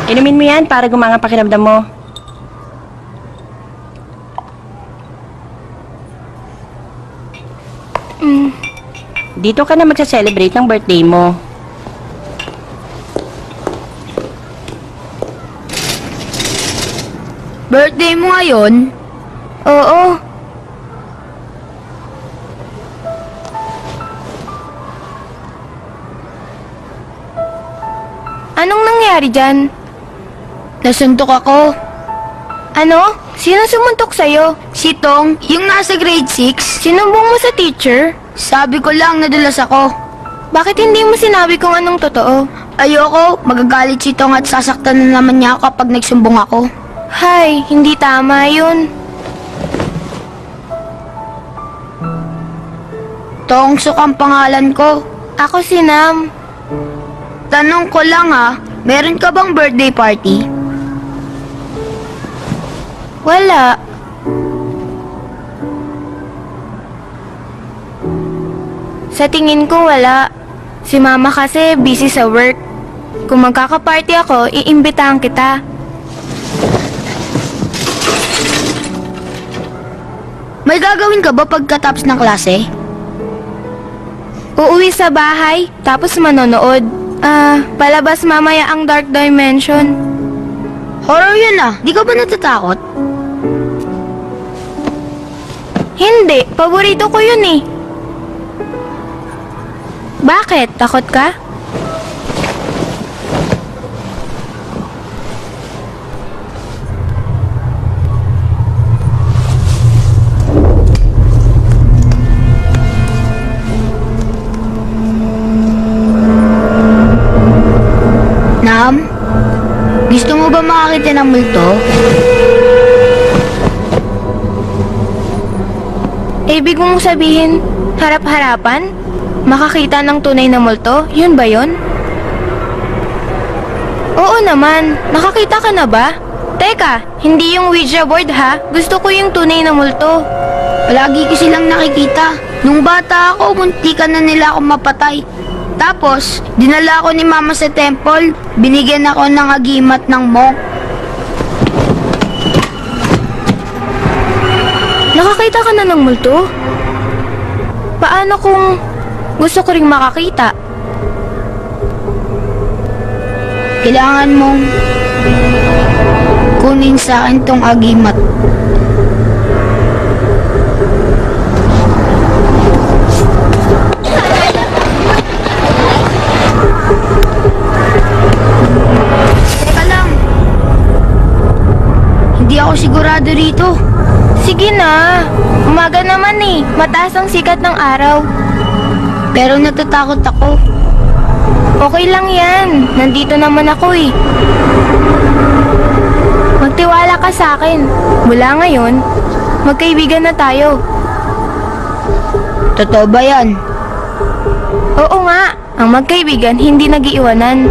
Inumin mo yan para gumanga pakiramdam mo. Dito ka na magsa-celebrate ng birthday mo. Birthday mo ngayon? Oo. Anong nangyari dyan? Nasuntok ako. Ano? Sino sumuntok sa'yo? Si Tong, yung nasa grade 6, Sinumbong mo sa teacher? sabi ko lang nadulas ako. Bakit hindi mo sinabi kung anong totoo? Ayoko, magagalit si Tong at sasaktan na naman niya ako kapag nagsumbong ako. Hay, hindi tama yun. Tong Sok ang pangalan ko. Ako si Nam. Tanong ko lang meron ka bang birthday party? Wala. Sa tingin ko wala. Si Mama kasi busy sa work. Kung magkaka-party ako, iimbitahan kita. May gagawin ka ba pagkatapos ng klase? Uuwi sa bahay, tapos manonood. Palabas mamaya ang Dark Dimension. Horror yun di ka ba natatakot? Hindi, paborito ko yun eh. Bakit? Takot ka? Nam, gusto mo ba makakita ng multo? Ibig mong sabihin, harap-harapan? Makakita ng tunay na multo? Yun ba yun? Oo naman. Nakakita ka na ba? Teka, hindi yung Ouija board ha. Gusto ko yung tunay na multo. Palagi ko silang nakikita. Nung bata ako, muntikan na nila ako mapatay. Tapos, dinala ako ni Mama sa temple. Binigyan ako ng agimat ng monk. Nakakita ka na ng multo? Paano kung gusto ko ring makakita? Kailangan mong kunin sa akin tong agimat. Teka lang. Hindi ako sigurado rito. Sige na. Umaga naman eh. Mataas ang sikat ng araw. Pero natatakot ako. Okay lang yan. Nandito naman ako eh. Magtiwala ka sa akin. Mula ngayon, magkaibigan na tayo. Totoo ba yan? Oo nga. Ang magkaibigan hindi nag-iiwanan.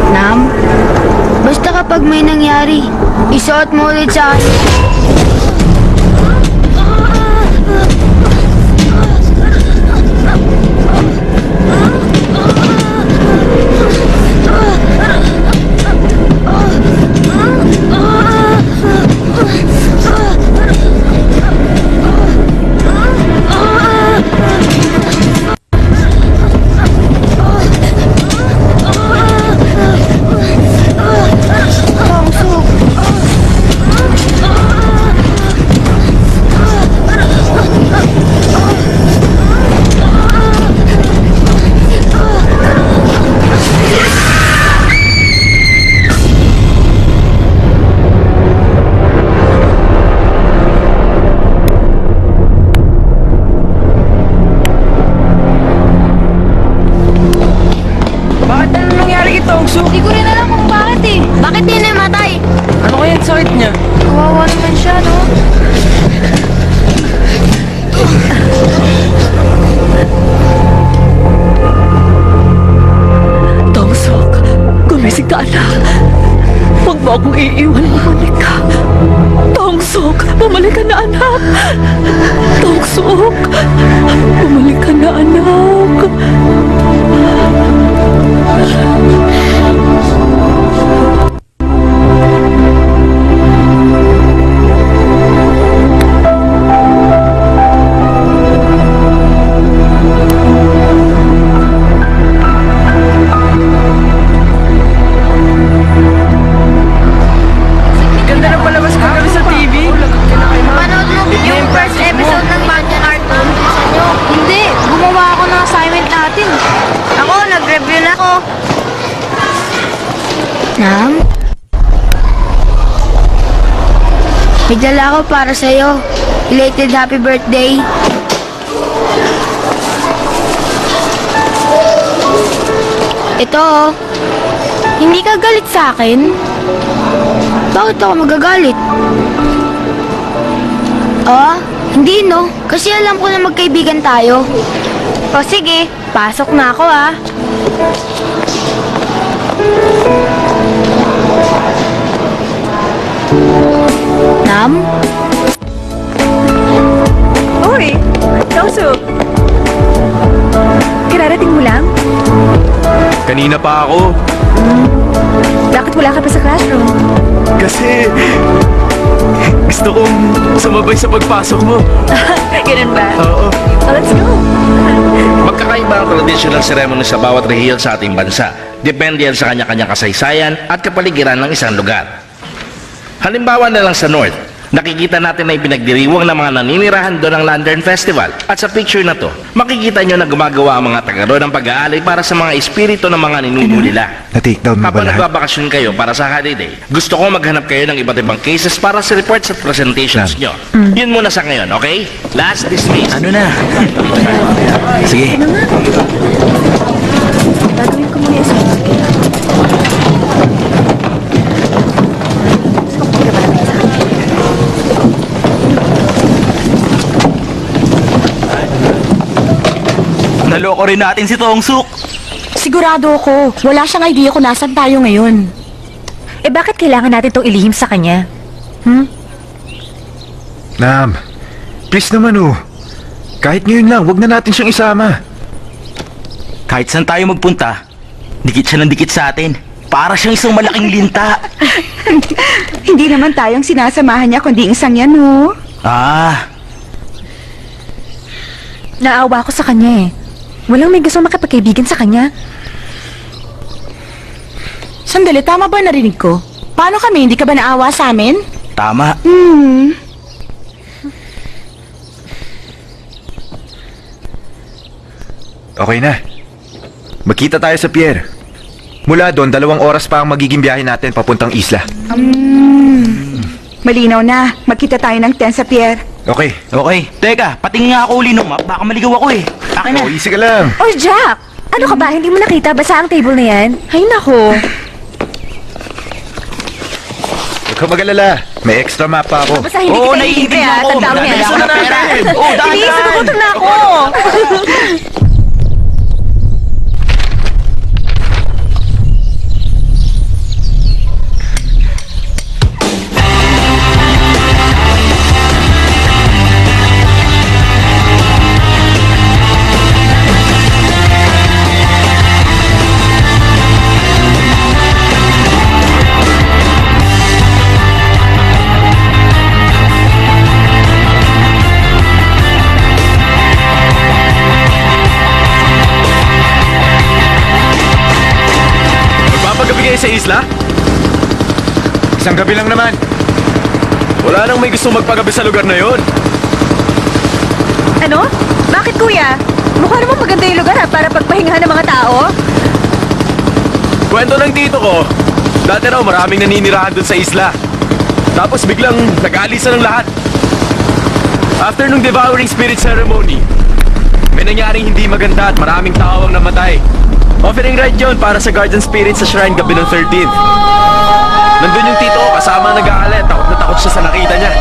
Nam, basta kapag may nangyari, isuot mo ulit sa akin. Hindi ko rin alam kung bakit eh. Bakit di namatay? Ano kaya ang sakit niya? Kawawa naman siya, no? Tong Sok, gumising ka anak. Huwag mo mo akong iiwan. Bumalik ka. Tongsok, bumalik ka na, anak. Tongsok, bumalik ka na, anak. Ganda ng palabas kagabi sa TV. Panood mo yung first episode ng Mansion Cartoon? Hindi, gumawa ako ng assignment natin. Ako, nag-review na ako. Nam? May dala ako para sa'yo. Belated happy birthday. Ito oh. Hindi ka galit sa akin? Bakit ako magagalit? Ah, hindi no. Kasi alam ko na magkaibigan tayo. O sige, pasok na ako ah. Nam? Uy, Tongsok. Kararating mo lang? Kanina pa ako. Bakit wala ka pa sa classroom? Kasi gusto kong sumabay sa pagpasok mo. Ganun ba? Oo. Oh, let's go. Magkakaiba ang traditional ceremony sa bawat rehiyon sa ating bansa. Depende yan sa kanya-kanyang kasaysayan at kapaligiran ng isang lugar. Halimbawa na lang sa North, nakikita natin na ipinagdiriwang ng mga naninirahan doon ng Lantern Festival. At sa picture na to, makikita nyo na gumagawa ang mga taga doon ng pag-aalay para sa mga espiritu ng mga ninuno nila. Na-take down mo ba Kapag lahat? nagbabakasyon kayo para sa holiday, gusto ko maghanap kayo ng iba't ibang cases para sa reports at presentations nyo. Yun muna sa ngayon, okay? Last dismiss. Ano na? Sige. Gagawin ko muna yung Naloko rin natin si Tongsuk. Sigurado ako, wala siyang idea kung nasan tayo ngayon. Eh bakit kailangan natin itong ilihim sa kanya? Nam, please naman oh. Kahit ngayon lang, wag na natin siyang isama. Kahit saan tayo magpunta, dikit siya ng dikit sa atin. Para siyang isang malaking linta. Hindi naman tayong sinasamahan niya kundi isang yan, no? Ah, Naawa ko sa kanya eh. Walang may gusto makipagkaibigan sa kanya. Sandali, tama ba narinig ko? Paano kami? Hindi ka ba naawa sa amin? tama. Okay na. Magkita tayo sa pier. Mula doon, 2 oras pa ang magiging biyahe natin papuntang isla. Malinaw na. Magkita tayo ng 10 sa pier. Okay. Okay. Teka, patingin nga ako uli ng map. Baka maligaw ako eh. Akin na. Oh, easy ka lang. Oh, Jack! Ano ka ba? Hindi mo nakita? Basa ang table na yan? Ay, nako. Huwag ka mag-alala. May extra map pa ako. Basta hindi Oo, kita naiintindihan iibig, ha? ko. Tandaan mo yan. Magdadala na pera. Oo, dahan-dahan. Bilis, nagugutom na ako. Magpapagabi kayo sa isla? Isang gabi lang naman. Wala nang may gusto magpagabi sa lugar na yon. Ano? Bakit, kuya? Mukha naman maganda yung lugar, ha? Para pagpahingahan ng mga tao. Kwento ng tito ko, dati raw maraming naninirahan dun sa isla. Tapos biglang nag-aalisan ng lahat. After nung Devouring Spirit Ceremony, may nangyaring hindi maganda at maraming tao ang namatay. Offering rite yun para sa Guardian Spirit sa shrine gabi ng 13th. Nandun yung tito ko kasama ang nag-aalala. Takot na takot siya sa nakita niya.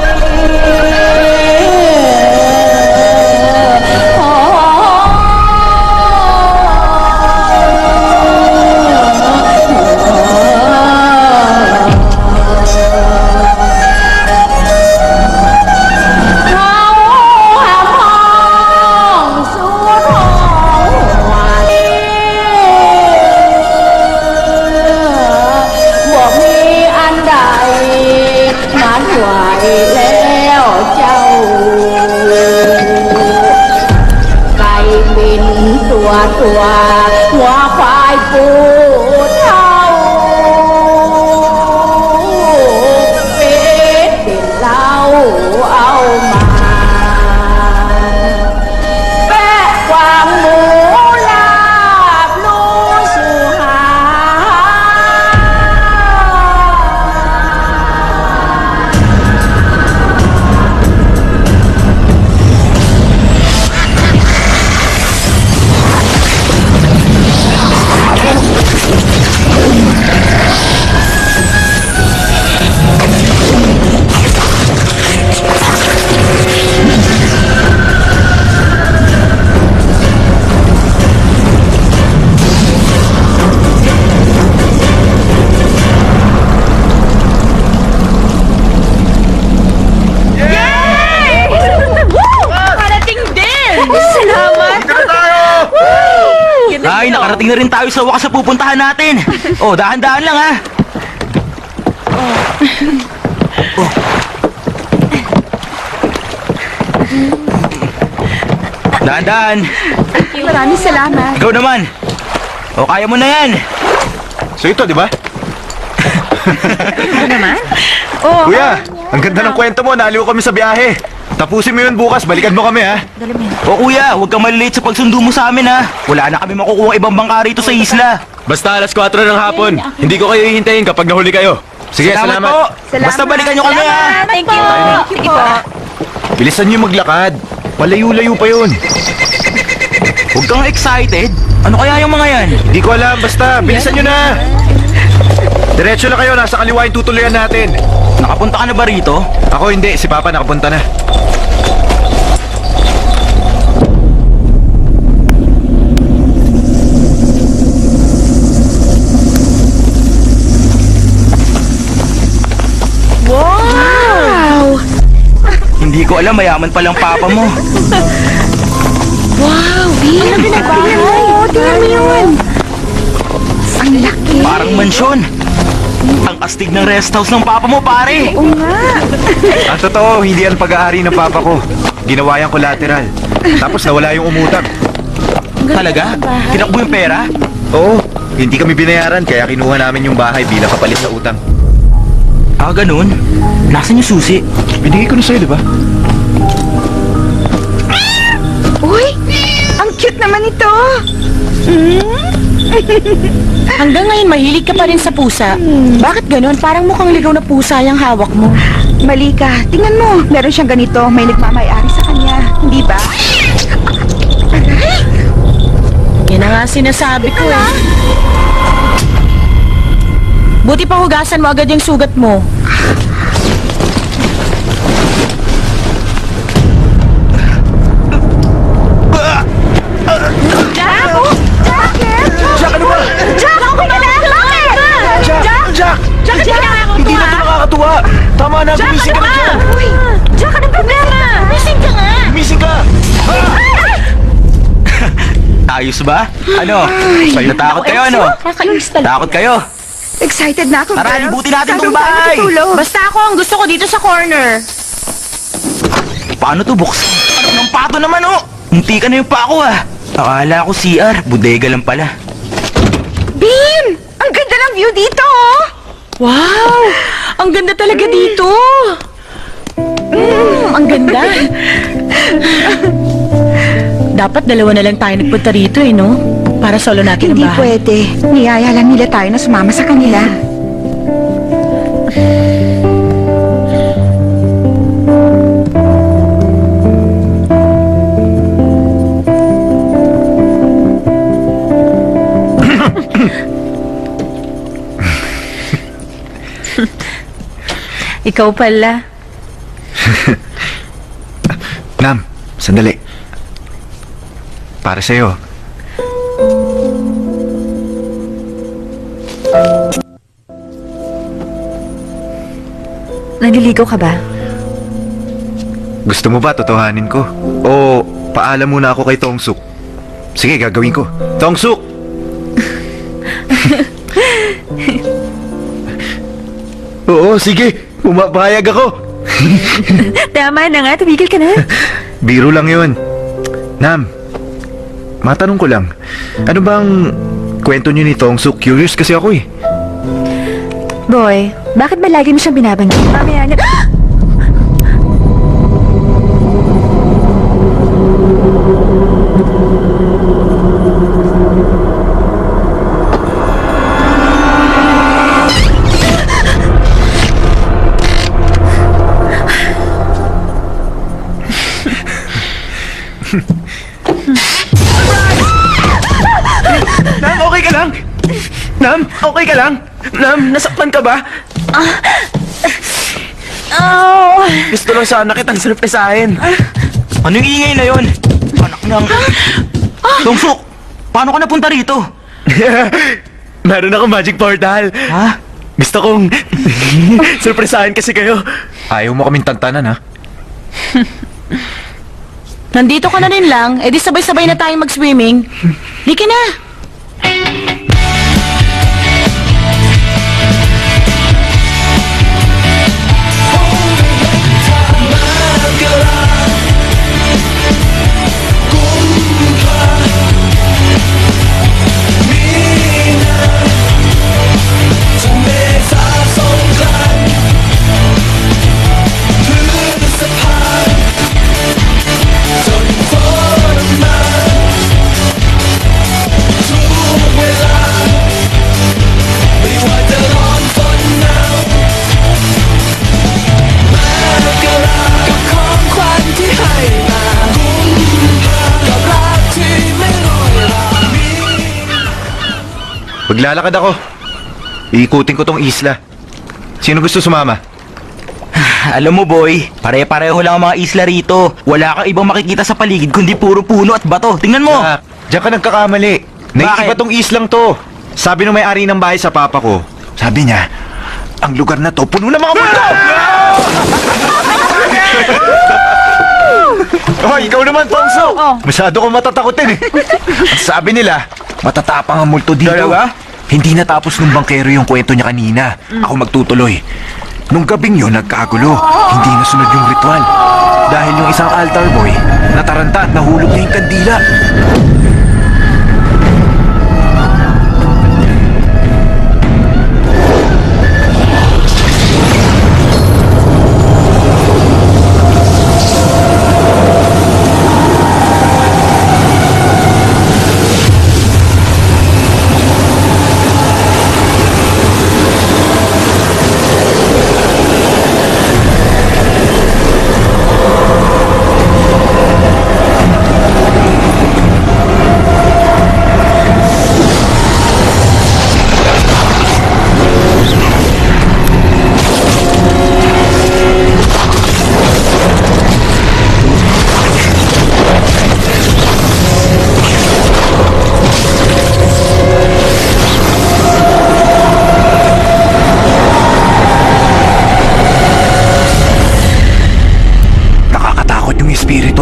Nakarating na rin tayo sa wakas sa pupuntahan natin. Oh, dahan-dahan lang ha. Oh. Dahan-dahan. Maraming salamat. Ikaw naman. O, kaya mo na yan. So ito, di ba? Ano naman? Oo. Kuya, ang ganda ng kwento mo. Naaliw kami sa biyahe. Tapusin mo yun bukas. Balikan mo kami, ha? O kuya, huwag kang malilate sa pagsundo mo sa amin ha. Wala na kami makukuha ibang bangka rito sa isla. Basta alas 4 ng hapon. Hindi ko kayo hihintayin kapag nahuli kayo. Sige, salamat. po. Basta balikan nyo kami ha. Thank you. Thank you po. Bilisan niyo maglakad. Palayo-layo pa yun. Huwag kang excited. Ano kaya yung mga yan? Hindi ko alam. Basta, bilisan niyo na. Diretso na kayo. Nasa kaliwa yung tutuloyan natin. Nakapunta ka na ba rito? Ako hindi. Si Papa nakapunta na. Wow! Hindi ko alam, mayaman palang papa mo. Wow, Vin! Ano ginagawa mo? Tingnan mo yun! Ang laki! Parang mansyon. Ang astig ng rest house ng papa mo, pare. Oo nga! Ang totoo, hindi ang pag-aari ng Papa ko. Ginawa yung collateral. Tapos nawala yung umutang. Talaga? Tinakbo yung pera? Oo, hindi kami binayaran kaya kinuha namin yung bahay bilang kapalit sa utang. Ah, ganun? Nasaan yung susi? Binigay ko na sa'yo, di ba? Uy! Ang cute naman ito! Hanggang ngayon, mahilig ka pa rin sa pusa. Bakit ganun? Parang mukhang ligaw na pusa yung hawak mo. Mali ka. Tingnan mo, meron siyang ganito. May nagmamayari sa kanya. Hindi ba? Yan na nga sinasabi ko eh. Buti pa hugasan mo agad yung sugat mo. Jack! Jack, ano ba? Jack! Ako ka lang! Jack! Jack, Hindi na ito nakakatuwa! Tama na, gumising ka na dyan! Uy! Jack, anong problema? Gising ka nga! Gumising ka! Ayos ba? Ano? Natakot kayo, ano? Kakainis talaga. Takot kayo? Excited na ako, Tara, girls. libutin natin Saan tong tayo bahay. matutulog? Basta ako, ang gusto ko dito sa corner. Paano to, Box? Ano ng pato naman, oh? Munti ka na yung pako, ah. Akala ko CR, bodega lang pala. Bean! Ang ganda ng view dito, oh! Wow! Ang ganda talaga dito! Ang ganda! Dapat dalawa na lang tayo nagpunta rito eh, no? Para solo natin ang Hindi bahay. pwede. Niyaya lang nila tayo na sumama sa kanila. Ikaw pala. Nam, sandali. Para sa'yo. Naliligaw ka ba? Gusto mo ba totohanin ko? O paalam muna ako kay Tongsuk? Sige, gagawin ko. Tongsuk! Oo, sige. Pumapayag ako. Tama na nga, tumigil ka na. Biro lang yun. Nam, matanong ko lang. Ano bang kwento niyo ni Tongsuk? Curious kasi ako eh. Boy, bakit ba lagi mo siyang binabanggit? Mamaya niya... Nam, okay ka lang? Nam, okay ka lang? Nam, nasaktan ka ba? Gusto lang sana kitang surpresahin. Ano yung ingay na yun? Anak ng... Tongsuk, paano ka napunta rito? Meron akong magic portal. Ha? Gusto kong surpresahin kasi kayo. Ayaw mo kaming tantanan, ha? Nandito ka na rin lang, edi sabay-sabay na tayong mag-swimming. Di ka na. Maglalakad ako. Iikutin ko tong isla. Sino gusto sumama? Alam mo, boy, pare-pareho lang ang mga isla rito. Wala kang ibang makikita sa paligid kundi puro puno at bato. Tingnan mo! Jack, diyan ka nagkakamali. Naiiba Bakit? tong islang to. Sabi ng may-ari ng bahay sa papa ko, sabi niya, ang lugar na to puno ng mga multo! Oh, ikaw naman, Tongso! Masyado kong matatakotin eh. At sabi nila, matatapang ang multo dito. Talaga? Hindi natapos ng bangkero yung kwento niya kanina. Ako magtutuloy. Nung gabing yun, nagkagulo. Hindi nasunod yung ritual. Dahil yung isang altar boy, nataranta at nahulog niya yung kandila.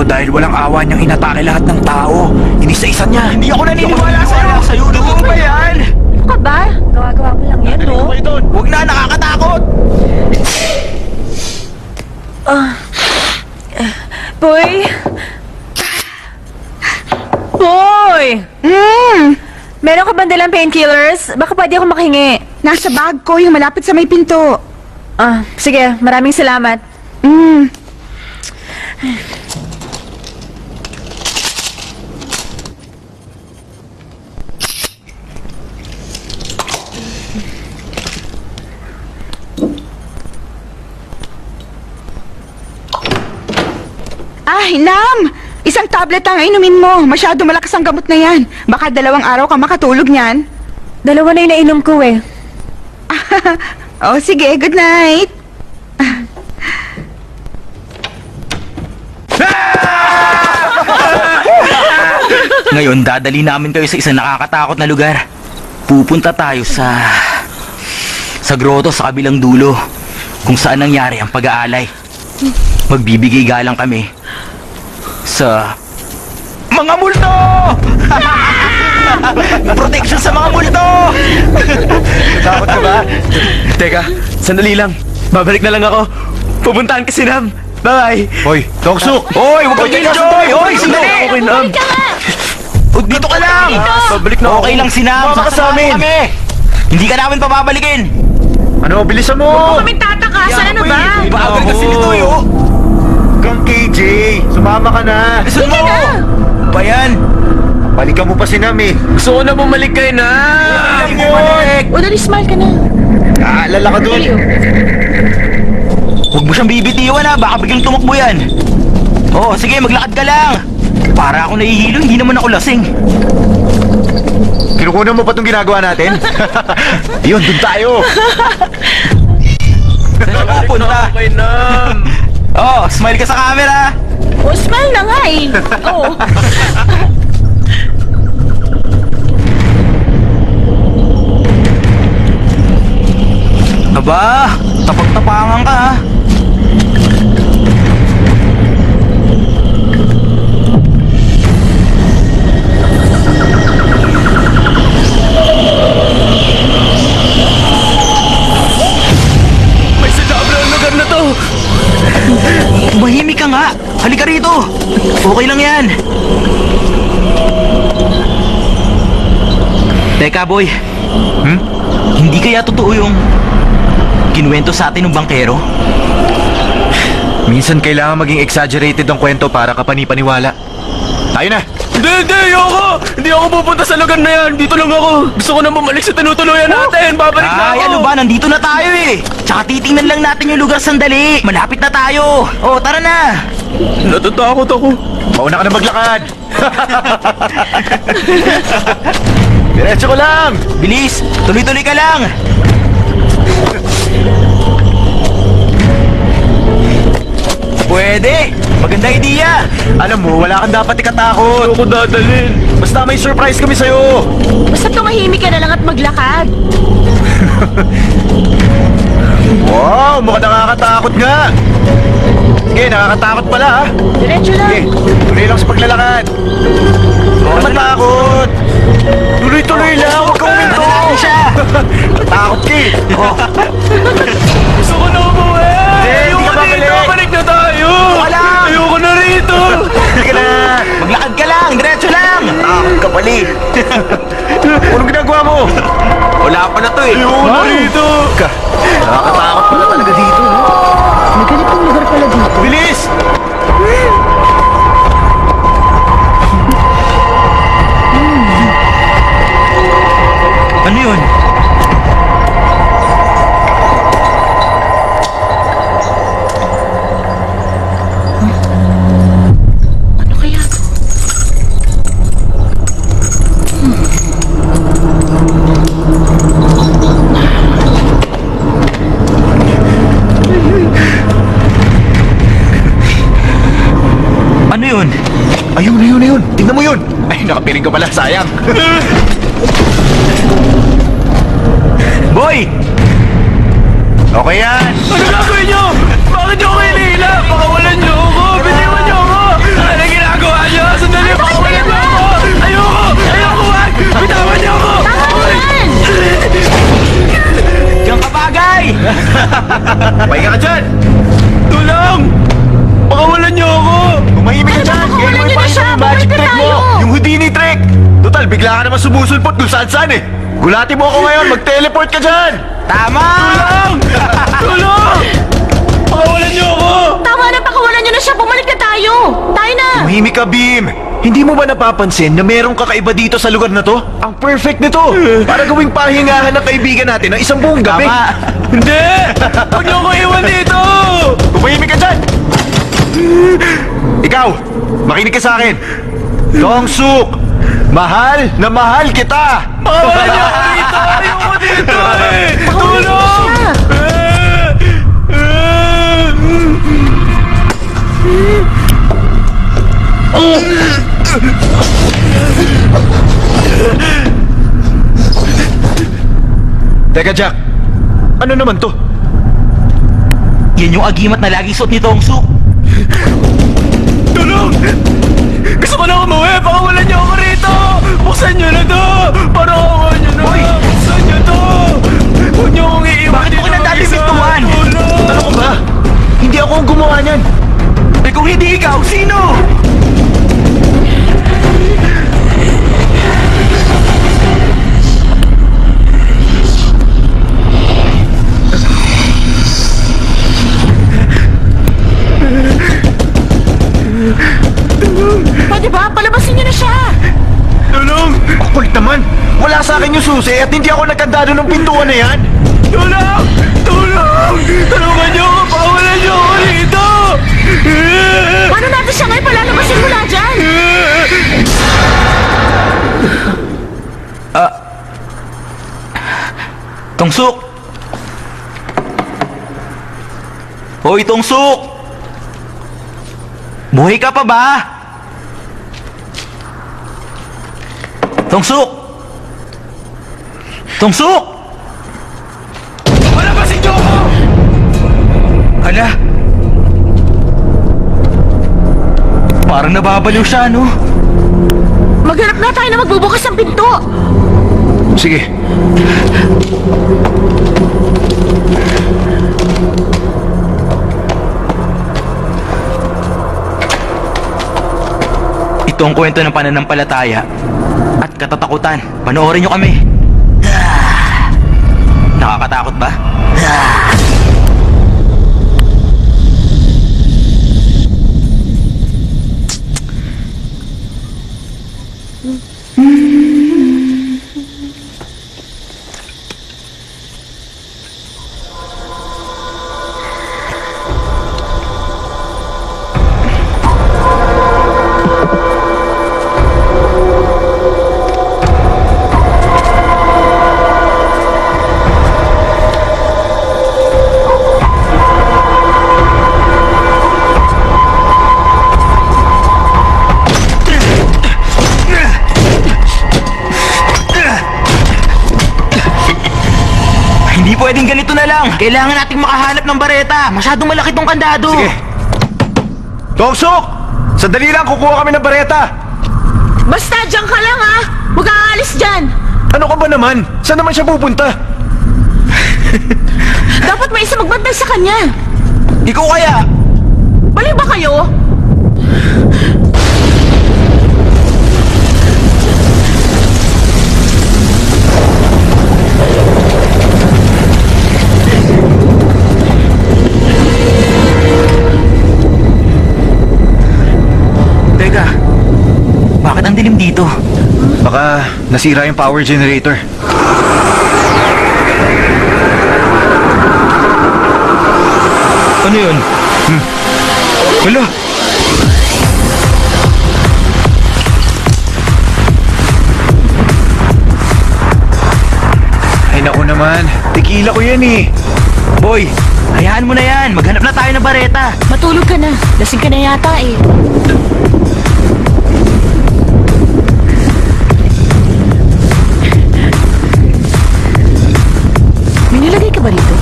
Dahil walang awa niyang inatake lahat ng tao. Inisa-isa niya. Hindi ako naniniwala sa'yo. Totoo ba yan? Ano ka ba? Gawa-gawa mo lang yan, no? Huwag na, nakakatakot! Boy! Boy! Meron ka ba dalang painkillers? Baka pwede ako makahingi. Nasa bag ko, yung malapit sa may pinto. Sige, maraming salamat. Nam! Isang tablet ang inumin mo. Masyado malakas ang gamot na yan. Baka 2 araw ka makatulog niyan. 2 na yung nainom ko eh. Oh, sige. Good night. Ngayon, dadali namin kayo sa isang nakakatakot na lugar. Pupunta tayo sa grotto sa kabilang dulo, kung saan nangyari ang pag-aalay. Magbibigay galang kami sa mga multo! Protection sa mga multo! Takot ka ba? Teka, sandali lang. Babalik na lang ako. Pupuntahan ka si Nam. Bye! Hoy, Tongso! Hoy, huwag kang enjoy! Hoy, sandali! Okay, Nam. Dito ka lang! Babalik na ako. Okay lang si Nam. Baka sa amin. kami. Hindi ka namin papabalikin. Ano, bilisan mo! Kami tatakasan, ano ba? Bagal kasi nito, yo. Kang KJ, sumama ka na. Listen mo! Ba yan? Balikan mo pa si Nam eh. Gusto ko na bumalik kay Nam. O, dali, smile ka na. Aalala ka dun. Huwag mo siyang bibitiwan ha, baka biglang tumakbo yan. Oo, sige, maglakad ka lang. Para ako nahihilo, hindi naman ako lasing. Kinukunan mo pa itong ginagawa natin? Yun, dun tayo. Saan ka pupunta? Kay Nam. Oh, smile ka sa camera. O, smile na nga eh. Oo. Aba, tapag-tapangan ka ha. May sadabla ang lugar na to. Mahimik ka nga. Halika rito. Okay lang yan. Teka, boy. Hindi kaya totoo yung kinuwento sa atin ng bangkero? Minsan kailangan maging exaggerated ang kwento para kapanipaniwala. Tayo na! Hindi, ayoko. Hindi ako pupunta sa lugar na yan. Dito lang ako. Gusto ko na bumalik sa tinutuluyan natin. Babalik na ako. Ay, ano ba? Nandito na tayo eh. Tsaka titingnan lang natin yung lugar sandali. Malapit na tayo. Oh, tara na. Natatakot ako. Mauna ka na maglakad! Diretso ko lang! Bilis! Tuloy-tuloy ka lang! Pwede! Maganda idea! Alam mo, wala kang dapat ikatakot. Ako dadalhin. Basta may surprise kami sa'yo. Basta tumahimik ka na lang at maglakad. Wow, mukhang nakakatakot nga. Sige, nakakatakot pala ha. Diretso lang. Sige, tuloy lang sa paglalakad. Huwag ka matakot. Tuloy-tuloy lang, huwag kang uminto. Takot ka eh. Oh. Gusto ko na umuwi! Hindi ka babalik. Balik na tayo! Wala! Ayoko na rito! Sige na. Maglakad ka lang! Diretso lang! Takot ka pali. Anong ginagawa mo? Wala pa na to eh! Ayoko na rito! Nakakatakot pala talaga dito. No? May ganitong lugar pala dito. Bilis! Ano yun? Ano kaya to? Ano yun? Ayun. Tingnan mo yun. Ay, nakapiling ka pala. Sayang. Boy! Okay yan. Ano gagawin niyo? Bakit niyo ako hinihila? Pakawalan niyo ako! Bitiwan niyo ako! Ano ginagawa niyo? Sandali, pakawalan niyo ako! Ayoko, wag! Bitawan niyo ako! Diyan ka bagay! Pahinga ka dyan. Tulong! Pakawalan niyo ako! Tumahimik ka dyan. pakawalan Gawin mo niyo na pa siya. yung magic Bumalik na trick mo. tayo. Yung Houdini trick. Total, bigla ka naman sumusulpot kung saan eh. Gulati mo ako ngayon. Mag-teleport ka dyan. Tama! Tulong! Tulong! Pakawalan niyo ako! Tama na, pakawalan nyo na siya. Bumalik na tayo. Tayo na. Tumahimik ka, Beam. Hindi mo ba napapansin na merong kakaiba dito sa lugar na to? Ang perfect nito. Para gawing pahingahan ng kaibigan natin ng isang buong gabi. Tama! Hindi! Huwag niyo ako iwan dito! Tumahimik ka dyan. Ikaw, makinig ka sa akin. Dongsuk, mahal na mahal kita. Pakawalan niyo ako dito! Ayoko dito eh! Tulong! Teka, Jack. Ano naman to? Yan yung agimat na lagi suot ni Tongsu. Tulong! Gusto ko na umuwi! Pakawalan niyo ako rito! Buksan niyo na to! Pakawalan niyo na! Buksan niyo to! Huwag niyo akong iiwan Bakit mo dito kinandali mag-isa. pintuan? Tulong! Ano ko ba? Hindi ako ang gumawa niyan. Eh kung hindi ikaw, sino? Pwede ba? Palabasin nyo na siya. Tulong! Wag naman. Wala sa akin yung susi at hindi ako nagkandado ng pintuan na yan. Tulong! Tulong! Tulungan niyo ako! Pakawalan niyo ako rito! Paano natin siya ngayon palalabasin mula dyan? Tongsuk! Hoy, Tongsuk! Buhay ka pa ba? Tongsuk! Tongsuk! Palabasin niyo ako! Hala! Parang nababaliw siya, no? Maghanap na tayo na magbubukas ng pinto. Sige. Ito ang kwento ng pananampalataya at katatakutan. Panoorin nyo kami. Nakakatakot ba? Hindi pwedeng ganito na lang. Kailangan nating makahanap ng bareta. Masyadong malaki tong kandado. Sige. Tongsok! Sandali lang, kukuha kami ng bareta. Basta dyan ka lang ha! Huwag kang aalis dyan! Ano ka ba naman? Saan naman siya pupunta? Dapat may isa magbantay sa kanya! Ikaw kaya? Baliw ba kayo? Teka, bakit ang dilim dito? Baka nasira yung power generator. Ano yun? Wala! Ay naku naman, tequila ko yan eh. Boy, hayaan mo na yan. Maghanap na tayo ng bareta. Matulog ka na. Lasing ka na yata eh. May nilagay ka ba rito?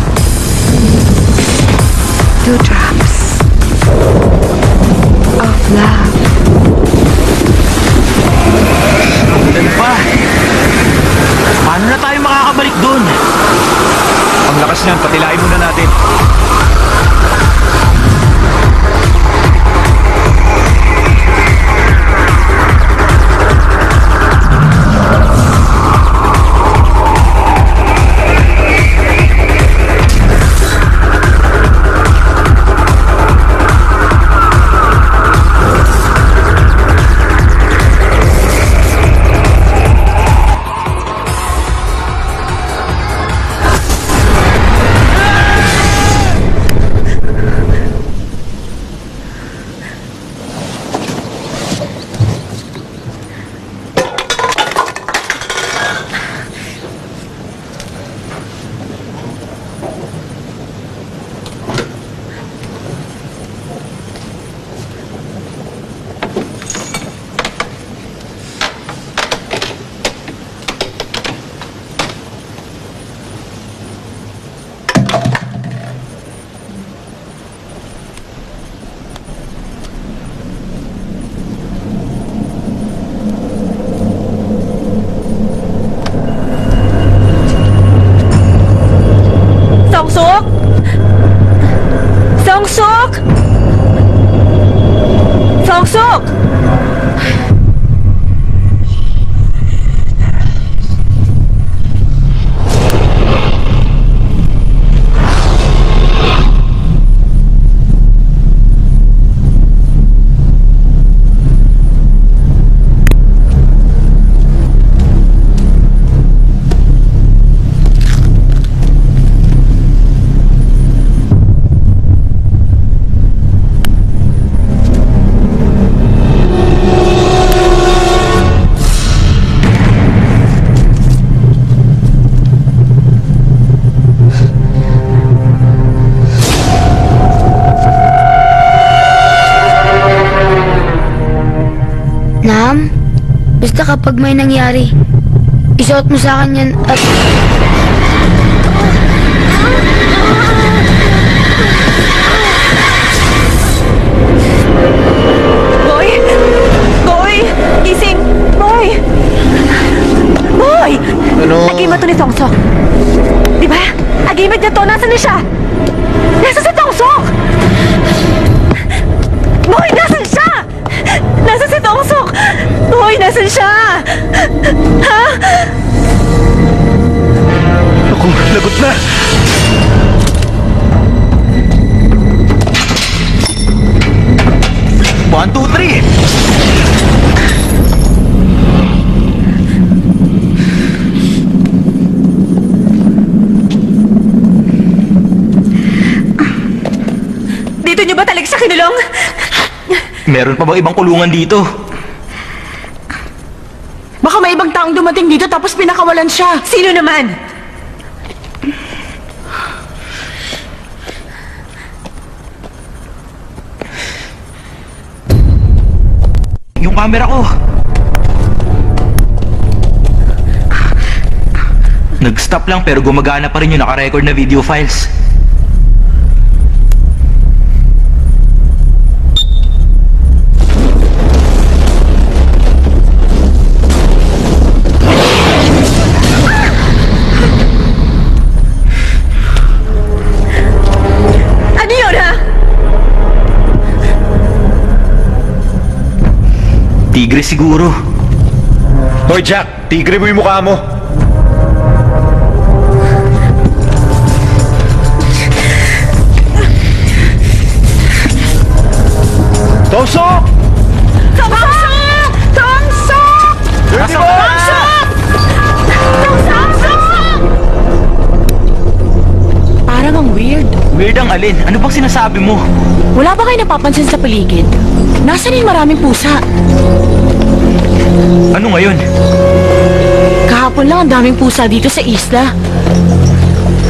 2 drops of love. Ano pa? Paano na tayo makakabalik dun? Ang lakas niyan, patilain muna natin. Songsok! Songsok! Songsok! Nam, basta kapag may nangyari, isuot mo sa akin yan at... Boy! Boy! Gising! Boy! Boy! Ano? Agimad to ni Tongsok. Di ba? Agimad niya to. Nasaan na siya? Nasaan si Tongsok? Boy! Nasaan siya? Nasaan si Tongsok? Boy! Nasaan siya? Ha? Ako, lagot na! One, two, three! Dito niyo ba talaga siya kinulong? Meron pa ba ibang kulungan dito? Baka may ibang taong dumating dito tapos pinakawalan siya. Sino naman? Yung camera ko. Nag-stop desktop lang pero gumagana pa rin yung naka-record na video files. Ano yun, ha? Tigre siguro. Hoy Jack, tigre mo yung mukha mo. Tongsok! Tongsok! Tongsok! Dirty Boy! Parang ang weird. Weird ang alin? Ano bang sinasabi mo? Wala ba kayo napapansin sa paligid? Nasaan yung maraming pusa? Ano ngayon? Kahapon lang ang daming pusa dito sa isla.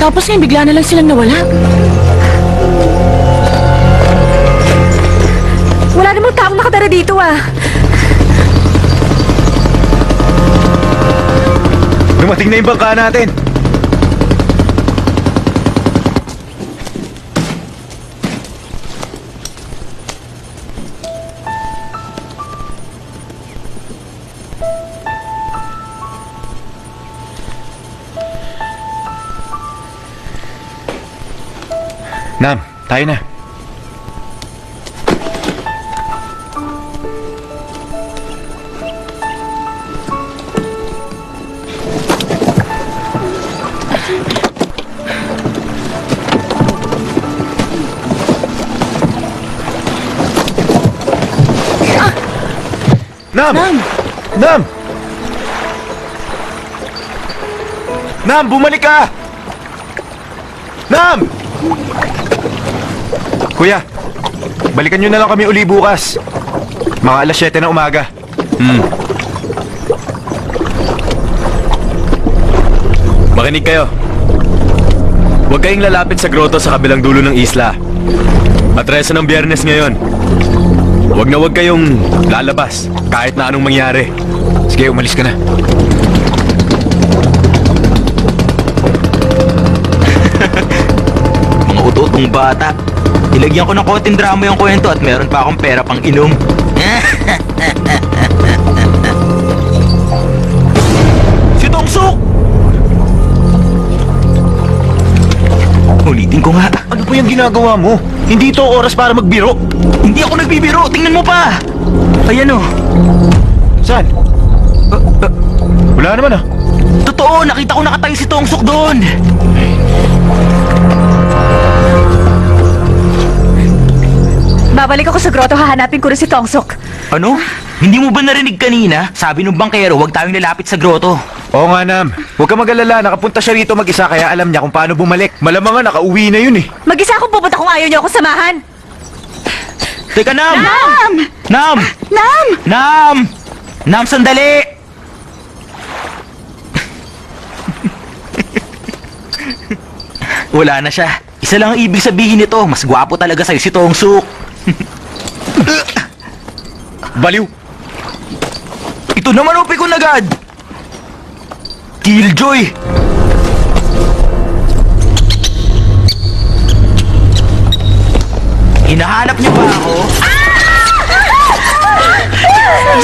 Tapos ngayon bigla na lang silang nawala. Wala namang taong nakatara dito, ah. Dumating na yung bangka natin. Nam, tayo na. Nam! Nam! Nam, bumalik ka! Nam! Kuya, balikan nyo na lang kami uli bukas. Mga alas 7 na umaga. Makinig kayo. Huwag kayong lalapit sa grotto sa kabilang dulo ng isla. Atresa ng Biyernes ngayon. Huwag kayong lalabas kahit na anong mangyari. Sige, umalis ka na. Mga utotong bata. Nilagyan ko ng konting drama yung kwento at meron pa akong pera pang inom. Si Tongsok! Ulitin ko nga. Ano po yung ginagawa mo? Hindi ito oras para magbiro. Hindi ako nagbibiro. Tingnan mo pa. Ayan o. Saan? Wala naman ah. Totoo, nakita ko nakatayo si Tongsok doon. Babalik ako sa grotto, hahanapin ko rin si Tongsok. Ano? Hindi mo ba narinig kanina? Sabi ng bangkero, huwag tayong lalapit sa grotto. Oo nga, Nam. Huwag ka mag-alala. Nakapunta siya rito mag-isa kaya alam niya kung paano bumalik. Malamang nga nakauwi na yun eh. Mag-isa akong pupunta kung ayaw niyo ako samahan. Teka, Nam! Nam! Nam! Nam! Nam! Nam, sandali! Wala na siya. Isa lang ang ibig sabihin nito. Mas gwapo talaga sa'yo si Tongsok. Baliw! Ito naman upi ko agad! Killjoy! Hinahanap niya ba ako?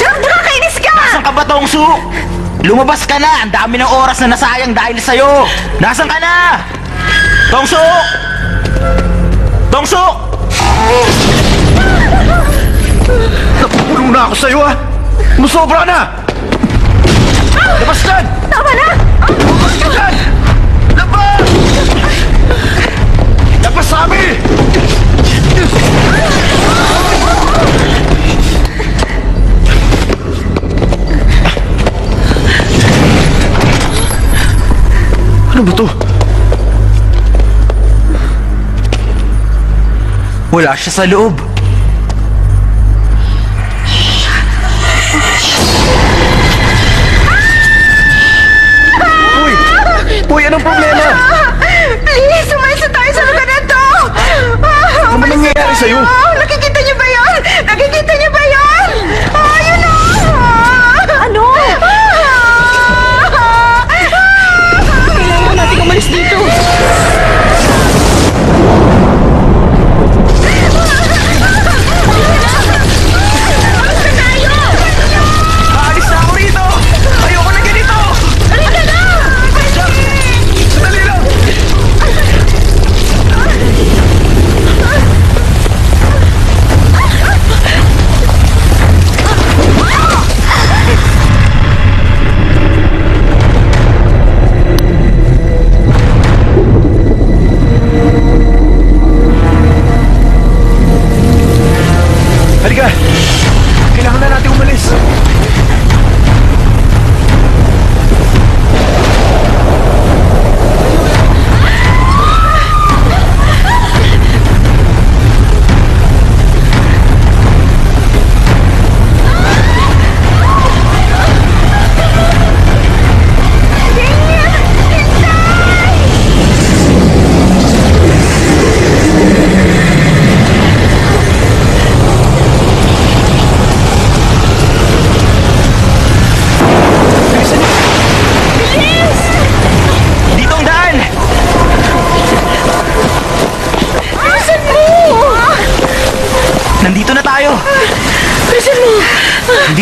Jack, nakakainis ka! Nasaan ka ba, Tongsok? Lumabas ka na! Ang dami ng oras na nasayang dahil sa'yo! Nasaan ka na? Tongsok! Tongsok! Napupuno na ako sa'yo ah! Musobra na! Labas dyan! Tama na! Labas ka dyan! Labas! Labas sa amin! Ano ba to? Wala siya sa loob. Uy, anong problema? Please, umalis na tayo sa lugar na to! Ano nangyayari sa'yo? Nakikita niyo ba yun? Nakikita niyo ba yun? Ayun na! Ano? Kailangan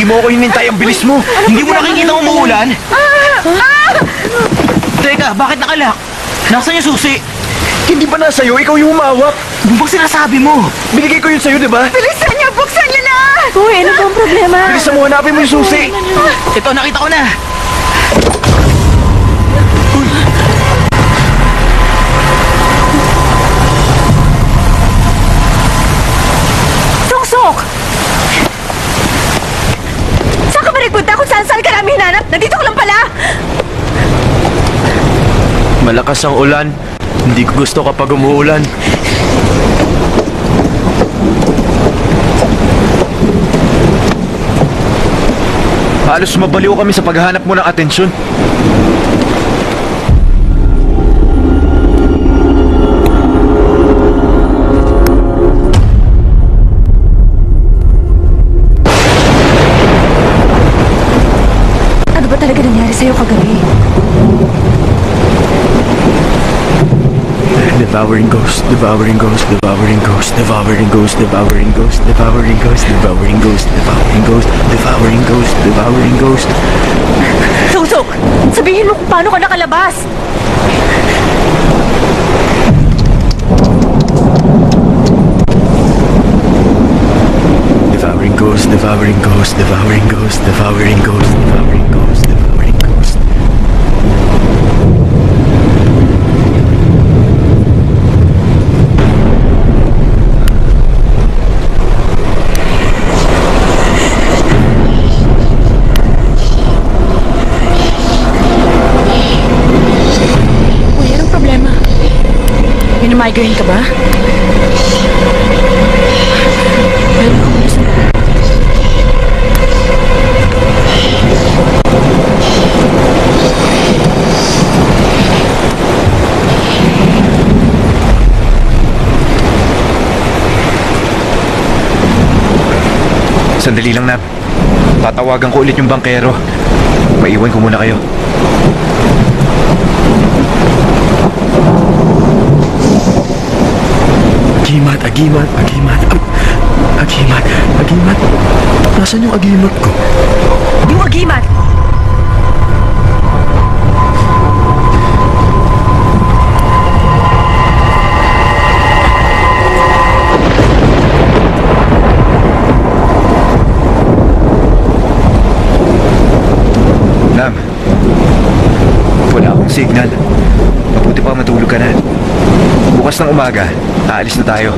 mo ako hinintay. Ang bilis mo. Hindi mo nakikita umuulan? Teka, bakit nakalak? Nasaan yung susi? Hindi ba nasa iyo? Ikaw yung humawak. Ano bang sinasabi mo? Binigay ko yun sa'yo, di ba? Bilisan niyo! Buksan niyo na! Uy, ano bang problema? Bilisan mo, hanapin mo yung susi. Ito, nakita ko na. Sok! Saan ka ba nagpunta kung saan ka namin hinanap? Nandito ko lang pala! Malakas ang ulan. Hindi ko gusto kapag umuulan. Halos mabaliw kami sa paghahanap mo ng atensyon. Ano ba talaga nangyari sa'yo kagabi? Devouring ghost, devouring ghost, devouring ghost, devouring ghost, devouring ghost, devouring ghost, devouring ghost, devouring ghost, devouring ghost, devouring ghost. Sok! Sabihin mo kung paano ka nakalabas! Devouring ghost, devouring ghost, devouring ghost, devouring ghost, devouring ghost, devouring ghost. Uy, anong problema? Minamigraine ka ba? Meron akong gusto. Sandali lang, Nab. Tatawagan ko ulit yung bangkero. Maiwan ko muna kayo. Agimat. Agimat. Nasaan yung agimat ko? Yung agimat! Nam, wala akong signal. Mabuti pa matulog ka na. Bukas ng umaga, aalis na tayo.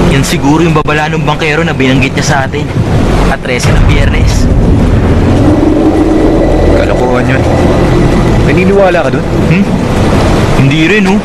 Yan siguro yung babala ng bangkero na binanggit niya sa atin. At 13 ng Biyernes. Kalokohan yun. Naniniwala ka dun? Hindi rin, oh.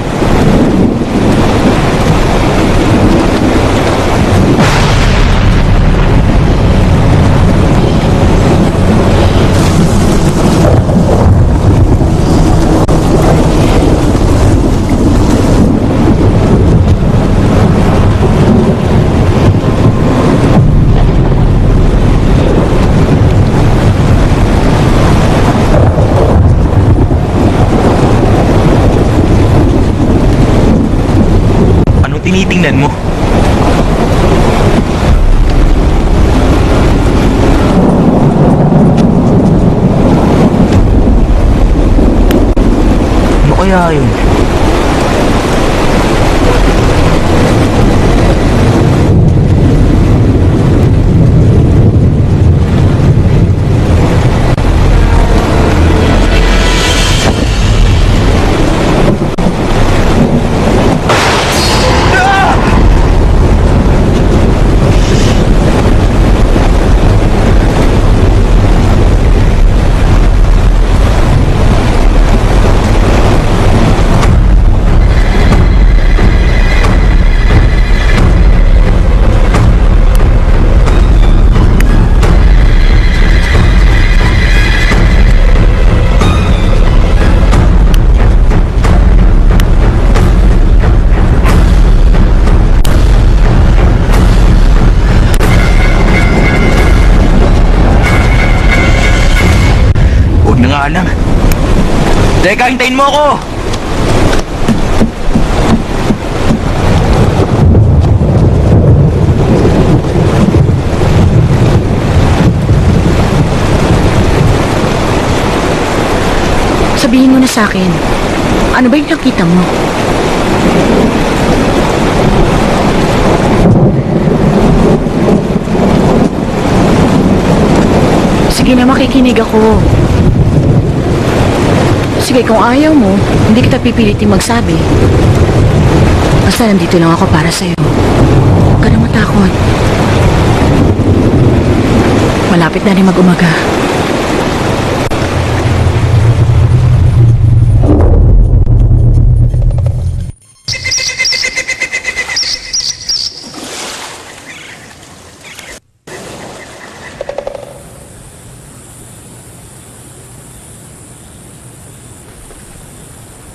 Tinitingnan mo. Ano kaya yun? Teka, hintayin mo ako! Sabihin mo na sa akin, ano ba yung nakita mo? Sige na, makikinig ako. Sige, kung ayaw mo, hindi kita pipilitin magsabi. Basta nandito lang ako para sa'yo. Huwag ka na matakot. Malapit na rin mag-umaga.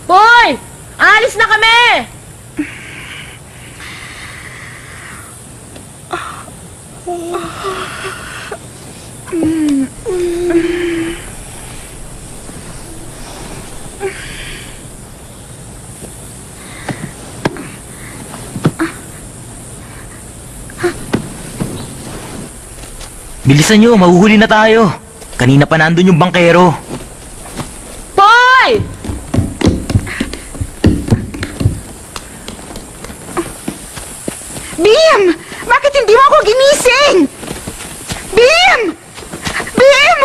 Hoy! Alis na kami! Bilisan nyo, mahuhuli na tayo. Kanina pa nandun yung bangkero. Hoy! Bim! Bakit hindi mo ako ginising? Bim! Bim!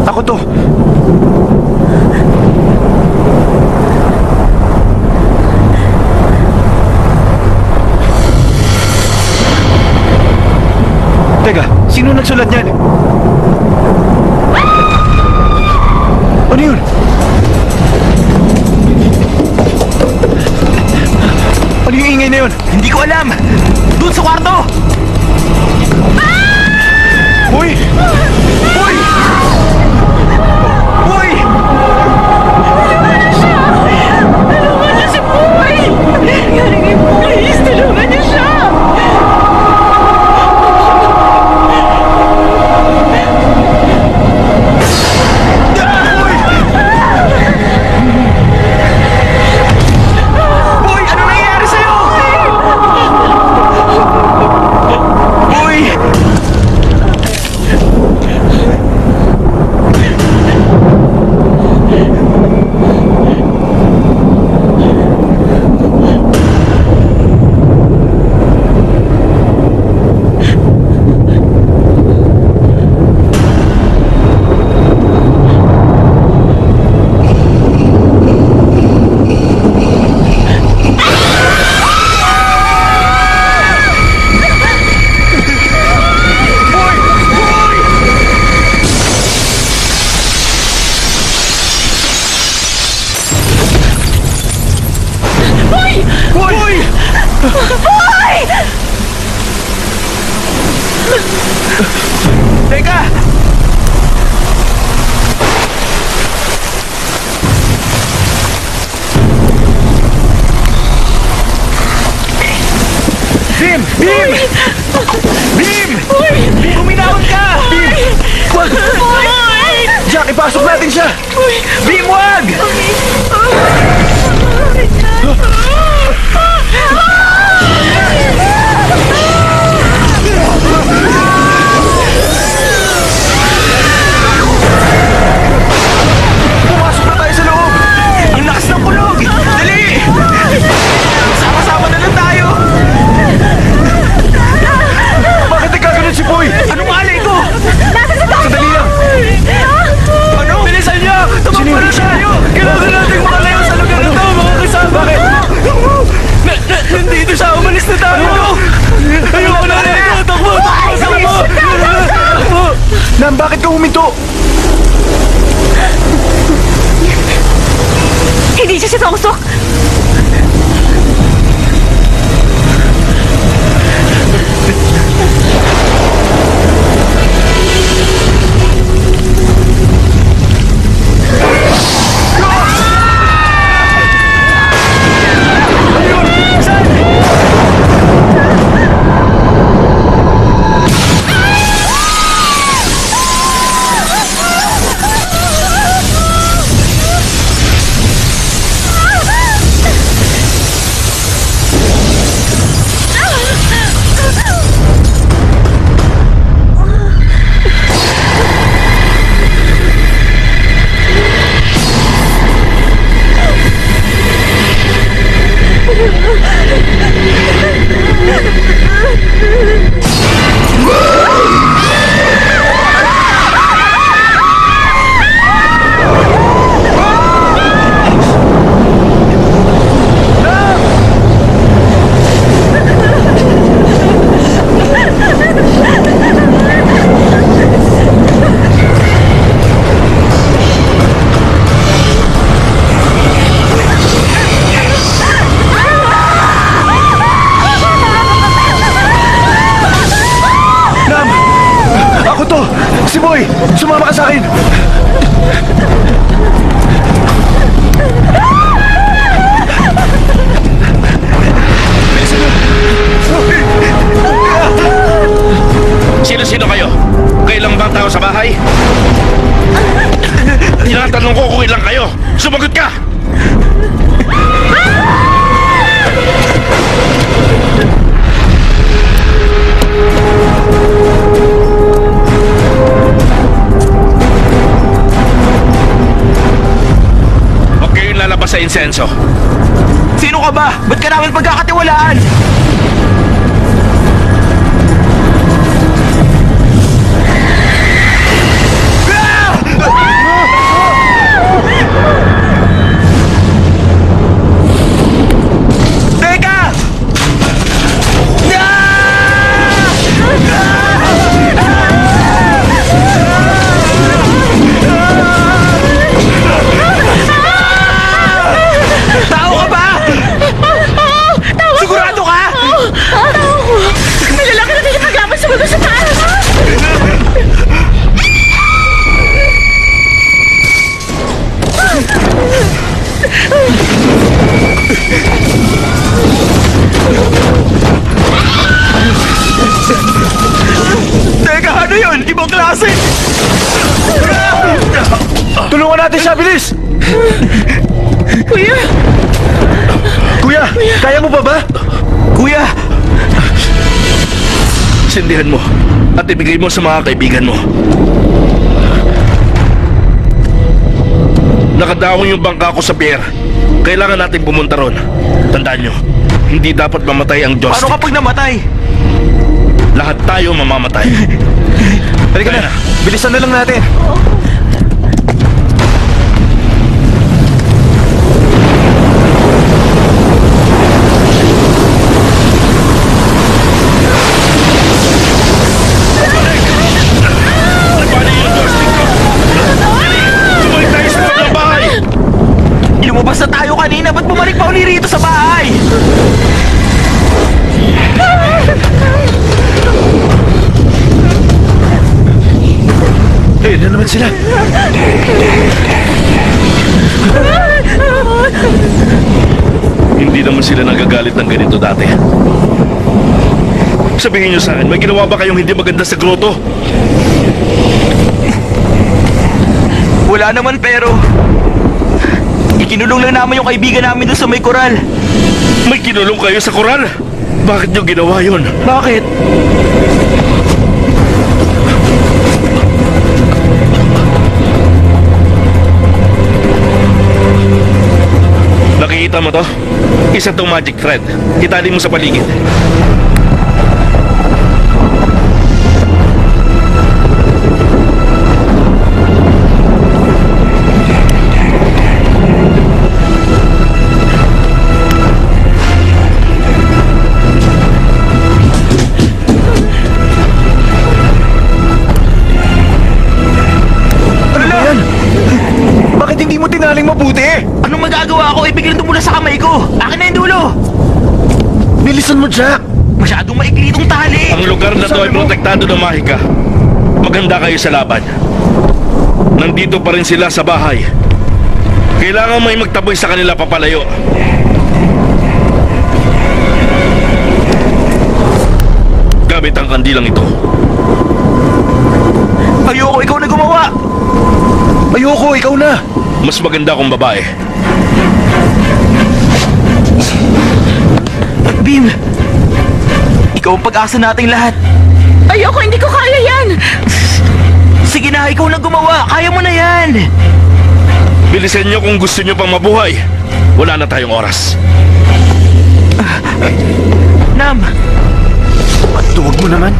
Ako to! Teka, sino nagsulat niyan? Ano yun? Ano yung ingay na yun? Hindi ko alam! Doon sa kwarto! Uy! Uy! Uy! Tulungan niyo si Boy! Please, tulungan niyo siya! Uy! Ano nangyayari sa'yo? Ipasok natin siya! Bim, wag! Pumasok na tayo sa loob! Ang lakas ng kulog! Dali! Sama-sama na lang tayo! Bakit nagkaganon si Boy? Anong alay ko? Sandali lang! Ano? Bilisan niya! Tumakbo na tayo! Kailangan natin makalayo sa lugar na to, mga kasama! Bakit? Nandito siya! Umalis na tayo! Ayoko na rin! Takbo! Takbo! Nam, bakit ka huminto? Hindi siya si Tongsok! Si Boy! Sumama ka sa akin! Sino-sino kayo? Kailang bang tao sa bahay? Tinatanong ko kung ilang kayo. Sumagot ka! Huwag kayong lalabas sa insenso. Sino ka ba? Ba't ka namin pagkakatiwalaan? Teka, ano yun? Ibang klase! Tulungan natin siya, bilis! Kuya! Kuya, kaya mo pa ba? Kuya! Sindihan mo at ibigay mo sa mga kaibigan mo. Nakadawang yung bangka ko sa pier. Kailangan natin pumunta ron. Tandaan nyo, hindi dapat mamatay ang Diyos. Paano kapag namatay? Lahat tayo mamamatay. Halika na, bilisan na lang natin. Lumabas na tayo kanina, ba't bumalik pa uli rito sa bahay? Eh, na naman sila. Hindi naman sila nagagalit ng ganito dati. Sabihin nyo sa akin, may ginawa ba kayong hindi maganda sa grotto? Wala naman pero... Ikinulong lang namin yung kaibigan namin doon sa may koral. May kinulong kayo sa koral? Bakit nyo ginawa yun? Bakit? Nakikita mo to? Isa tong magic thread. Itali mo sa paligid. Bakit hindi mo tinaling mabuti? Anong magagawa ko? Ibigay ito mula sa kamay ko. Akin na yung dulo. Bilisan mo, Jack! Masyadong maikli itong tali. Ang lugar na to ay protektado ng mahika. Maganda kayo sa laban. Nandito pa rin sila sa bahay. Kailangan may magtaboy sa kanila papalayo. Gamit ang kandilang ito. Ayoko, ikaw na gumawa. Ayoko, ikaw na! Mas maganda kung babae. Bim, ikaw ang pag-asa nating lahat. Ayoko, hindi ko kaya yan! Sige na, ikaw na gumawa. Kaya mo na yan. Bilisan nyo kung gusto nyo pang mabuhay. Wala na tayong oras. Nam, Tuwag mo naman.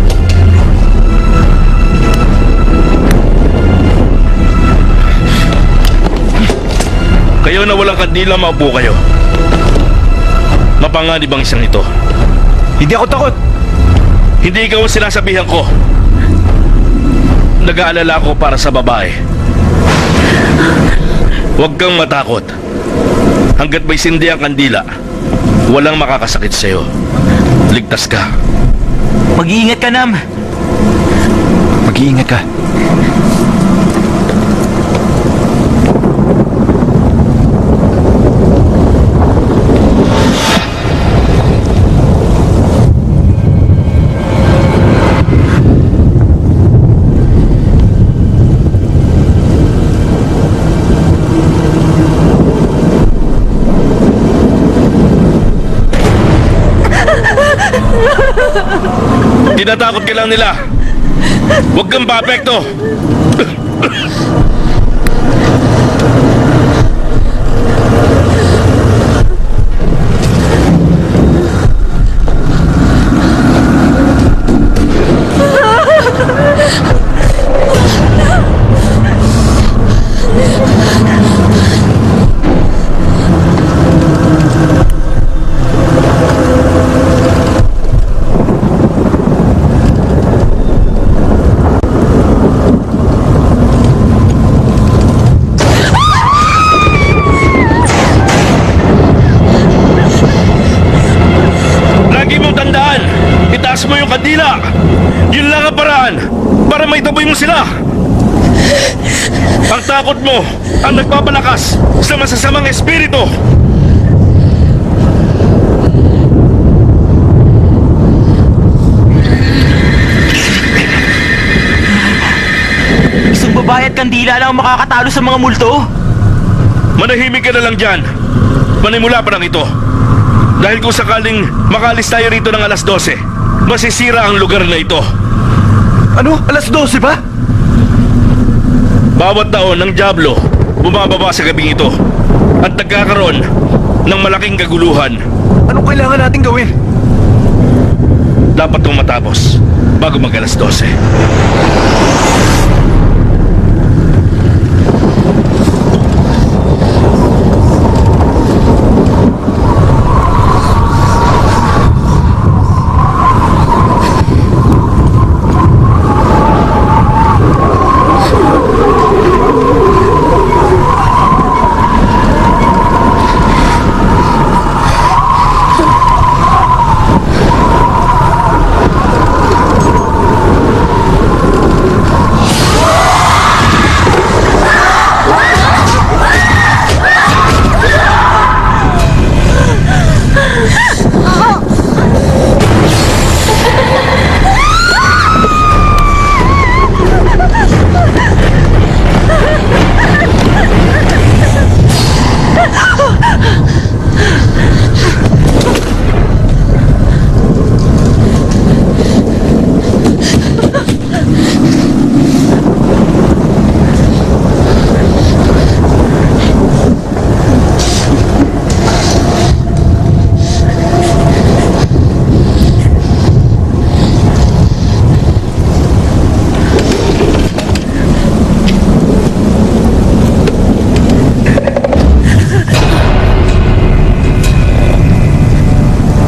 Kayo na walang kandila, maupo kayo. Mapanganib ang isang ito. Hindi ako takot. Hindi ikaw ang sinasabihan ko. Nag-aalala ako para sa babae. Huwag kang matakot. Hanggat may sindi ang kandila, walang makakasakit sa'yo. Ligtas ka. mag-iingat ka, Nam. Mag-iingat ka. Tinatakot ka lang nila. Huwag kang papekto. Itaas mo yung kandila! Yun lang ang paraan para maitaboy mo sila! Ang takot mo ang nagpapalakas sa masasamang espiritu! Isang babae at kandila lang ang makakatalo sa mga multo. Manahimik ka na lang dyan. Panimula pa lang ito. Dahil kung sakaling makalis tayo rito ng alas 12, masisira ang lugar na ito. Ano? Alas 12 ba? Bawat taon ng Diablo bumababa sa gabing ito at nagkakaroon ng malaking kaguluhan. Anong kailangan natin gawin? Dapat itong matapos bago mag alas 12.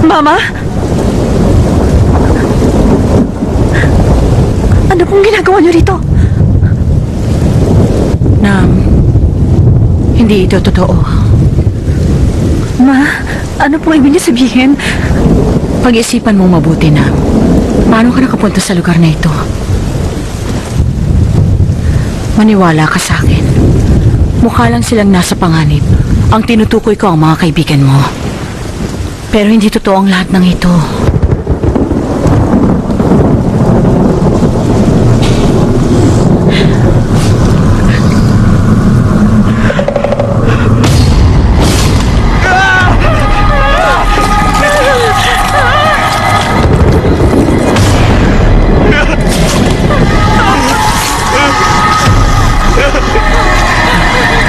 Mama? Ano pong ginagawa niyo rito? Nam, hindi ito totoo. Ma, ano pong ibig niyo sabihin? Pag-isipan mong mabuti na. Paano ka nakapunta sa lugar na ito? Maniwala ka sa akin. Mukha lang silang nasa panganib. Ang tinutukoy ko ang mga kaibigan mo. Pero hindi totoo ang lahat ng ito.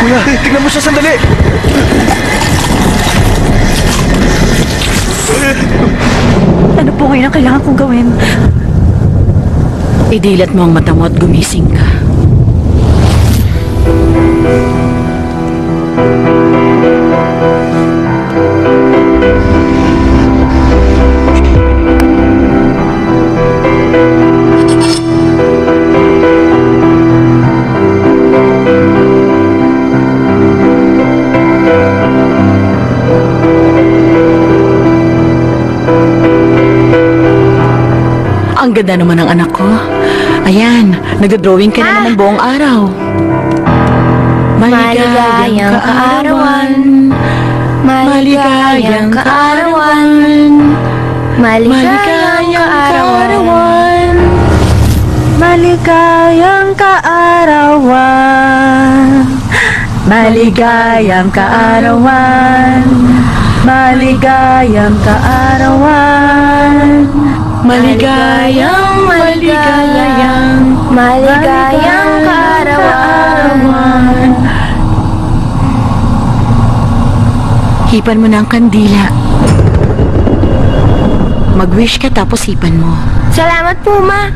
Kuya, tignan mo siya sandali! Ano po ngayon ang kailangan kong gawin? Idilat mo ang mata mo at gumising ka. Ang ganda naman ng anak ko. Ayan, nagdodrawing ka na naman buong araw. Maligayang kaarawan. Maligayang kaarawan. Maligayang kaarawan. Maligayang kaarawan. Maligayang kaarawan. Maligayang kaarawan. Maligayang, Maligayang kaarawan. Hipan mo na ang kandila. Mag-wish ka tapos hipan mo. Salamat po, Ma.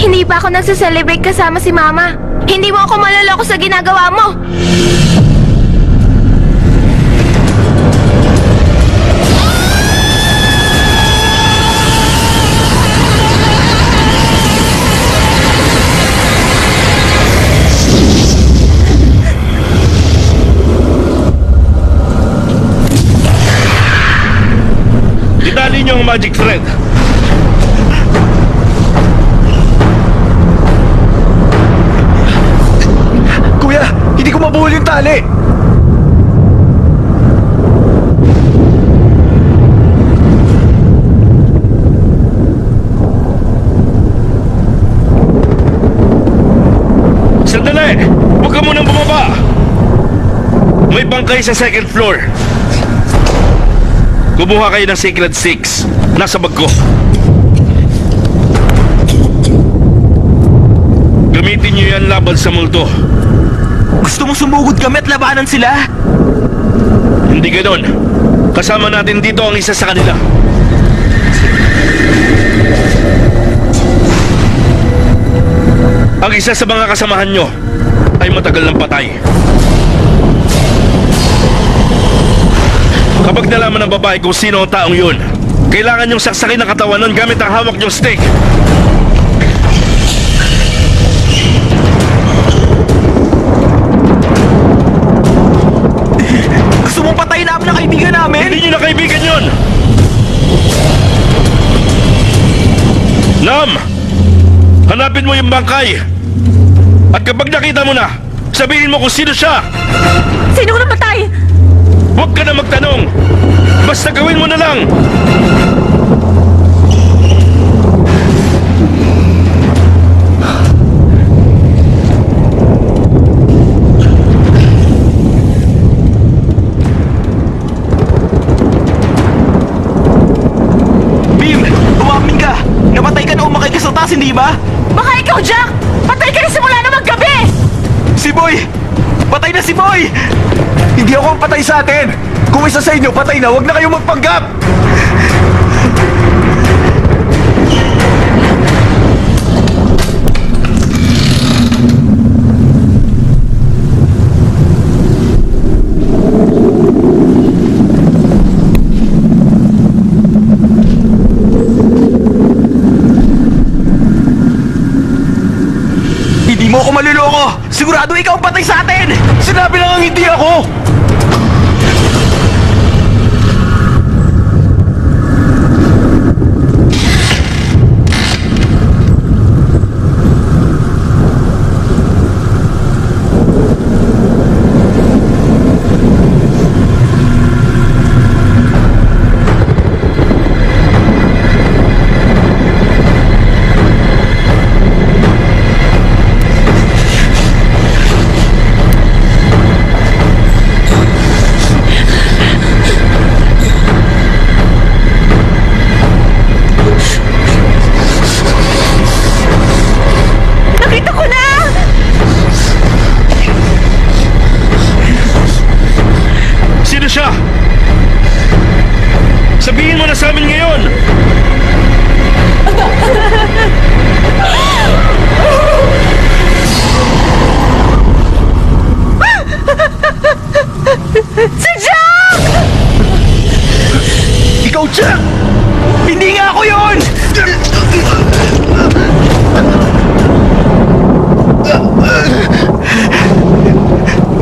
Hindi pa ako nagsa-celebrate kasama si Mama. Hindi mo ako maloloko sa ginagawa mo. Itali niyo ang magic thread. Kuya, hindi ko mabuhol yung tali! Sandali! Huwag ka munang bumaba! May bangkay sa second floor. Kumuha kayo ng Sacred Six. Nasa bag ko. Gamitin niyo yan laban sa multo. Gusto mo sumugod kami at labanan sila? Hindi ganon. Kasama natin dito ang isa sa kanila. Ang isa sa mga kasamahan nyo ay matagal ng patay. Kapag nalaman ng babae kung sino ang taong yun, kailangan nyong saksakin ang katawan nun gamit ang hawak nyong stick. Gusto mong patayin namin ang kaibigan namin? Hindi nyo na kaibigan yun! Nam! Hanapin mo yung bangkay! At kapag nakita mo na, sabihin mo kung sino siya! Sino ko napatay? Huwag ka na magtanong! Basta gawin mo na lang! Bim! Umamin ka! Napatay ka na umakay ka sa taas, hindi ba? Baka ikaw, Jack! Patay ka na simula na maggabi! Si Boy! Patay na si Boy! Hindi ako ang patay sa atin! Kung isa sa inyo patay na, huwag na kayong magpanggap! Hindi mo ako maluloko! Sigurado ikaw ang patay sa atin! Sinabi lang ang hindi ako! Nakita ko na! Sino siya? Sabihin mo na sa amin ngayon! Si Jack! Ikaw, Jack! Hindi nga ako yun!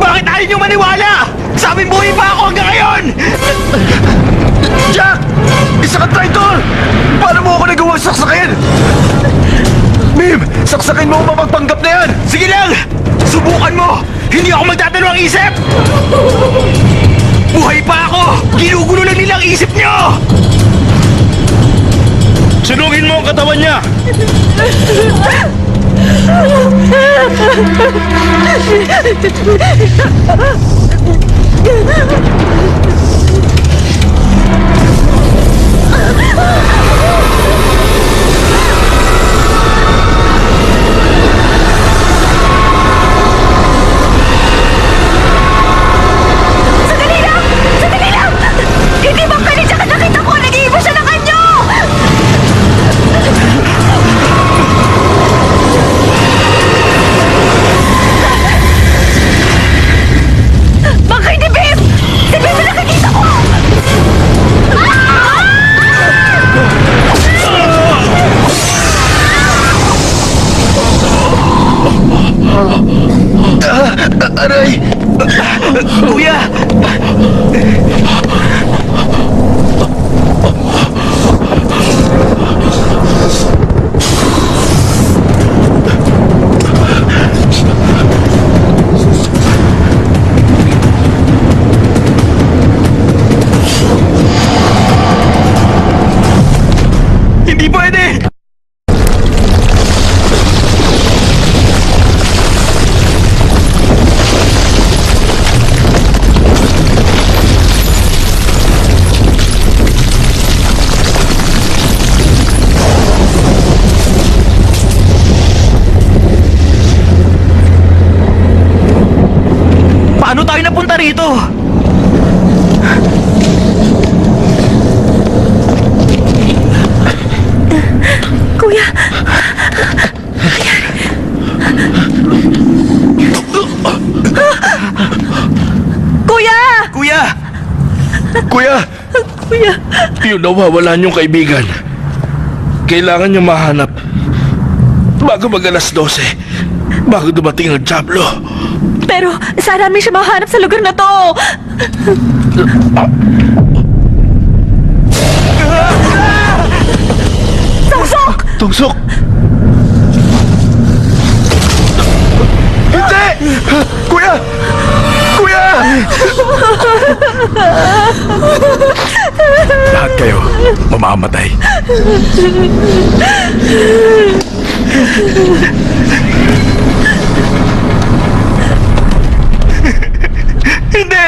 Bakit ayaw niyo maniwala? Sabi buhay pa ako hanggang ngayon! Jack! Isa ka traitor! Paano mo ako nagawang saksakin? Mim! Saksakin mo ang mapagpanggap na yan! Sige lang! Subukan mo! Hindi ako magdadalo ang isip! Buhay pa ako! Ginugulo lang nila ang isip niyo! Sunugin mo ang katawan niya! Sandali lang! Sandali lang! Hindi ba kayo Jack ang nakita ko? Nag-iibo siya ng anyo! Baka hindi, Bim! Si Bim ang nakikita ko! Aray! Kuya! Hindi pwede! Paano tayo napunta rito? Kuya! Kuya! Kuya! Kuya! Kuya! Yung nawawalan yung kaibigan. Kailangan niyo mahanap. Bago mag-alas 12. Bago dumating ang Diablo. Pero saan namin siya mahanap sa lugar na to? Tungsok! Tungsok! Hindi! Kuya! Kuya! Lahat kayo mamamatay. Hindi!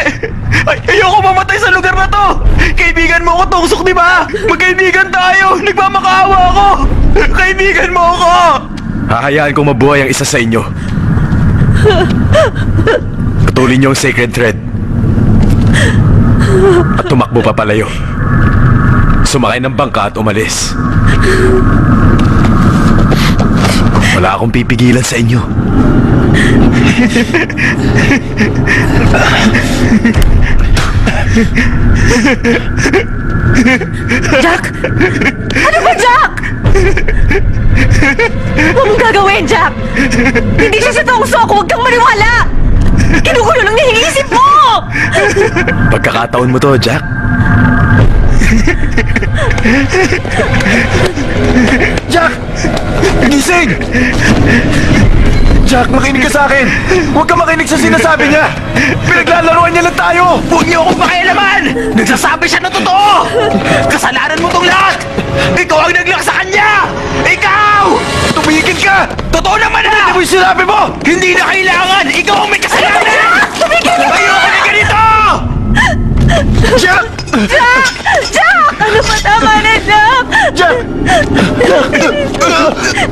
Ayoko mamatay sa lugar na to! Kaibigan mo ako, Tungsok, di ba? Magkaibigan tayo! Nagmamakaawa ako! Kaibigan mo ako! Hahayaan kong mabuhay ang isa sa inyo. Putulin niyo ang sacred thread. At tumakbo papalayo. Sumakay ng bangka at umalis. Wala akong pipigilan sa inyo. Jack! Ano ba, Jack? Huwag mong gagawin, Jack! Hindi siya si Tong Sok! Huwag kang maniwala! Kinukulo lang niya iniisip mo! Pagkakataon mo to, Jack. Jack! Gising! Jack, makinig ka sa akin! Huwag ka makinig sa sinasabi niya! Pinaglalaroan niya lang tayo! Huwag niyo akong pakialaman! Nagsasabi siya ng totoo! Kasalanan mo tong lahat! Ikaw ang naglak sa kanya! Ikaw! Tumigil ka! Totoo naman Hindi na! mo yung sinabi mo! Hindi na kailangan! Ikaw ang may kasalanan! Tumigil ka! Ayoko na ganito! Jack! Jack! Jack! Ano ba tama na, Jack? Jack!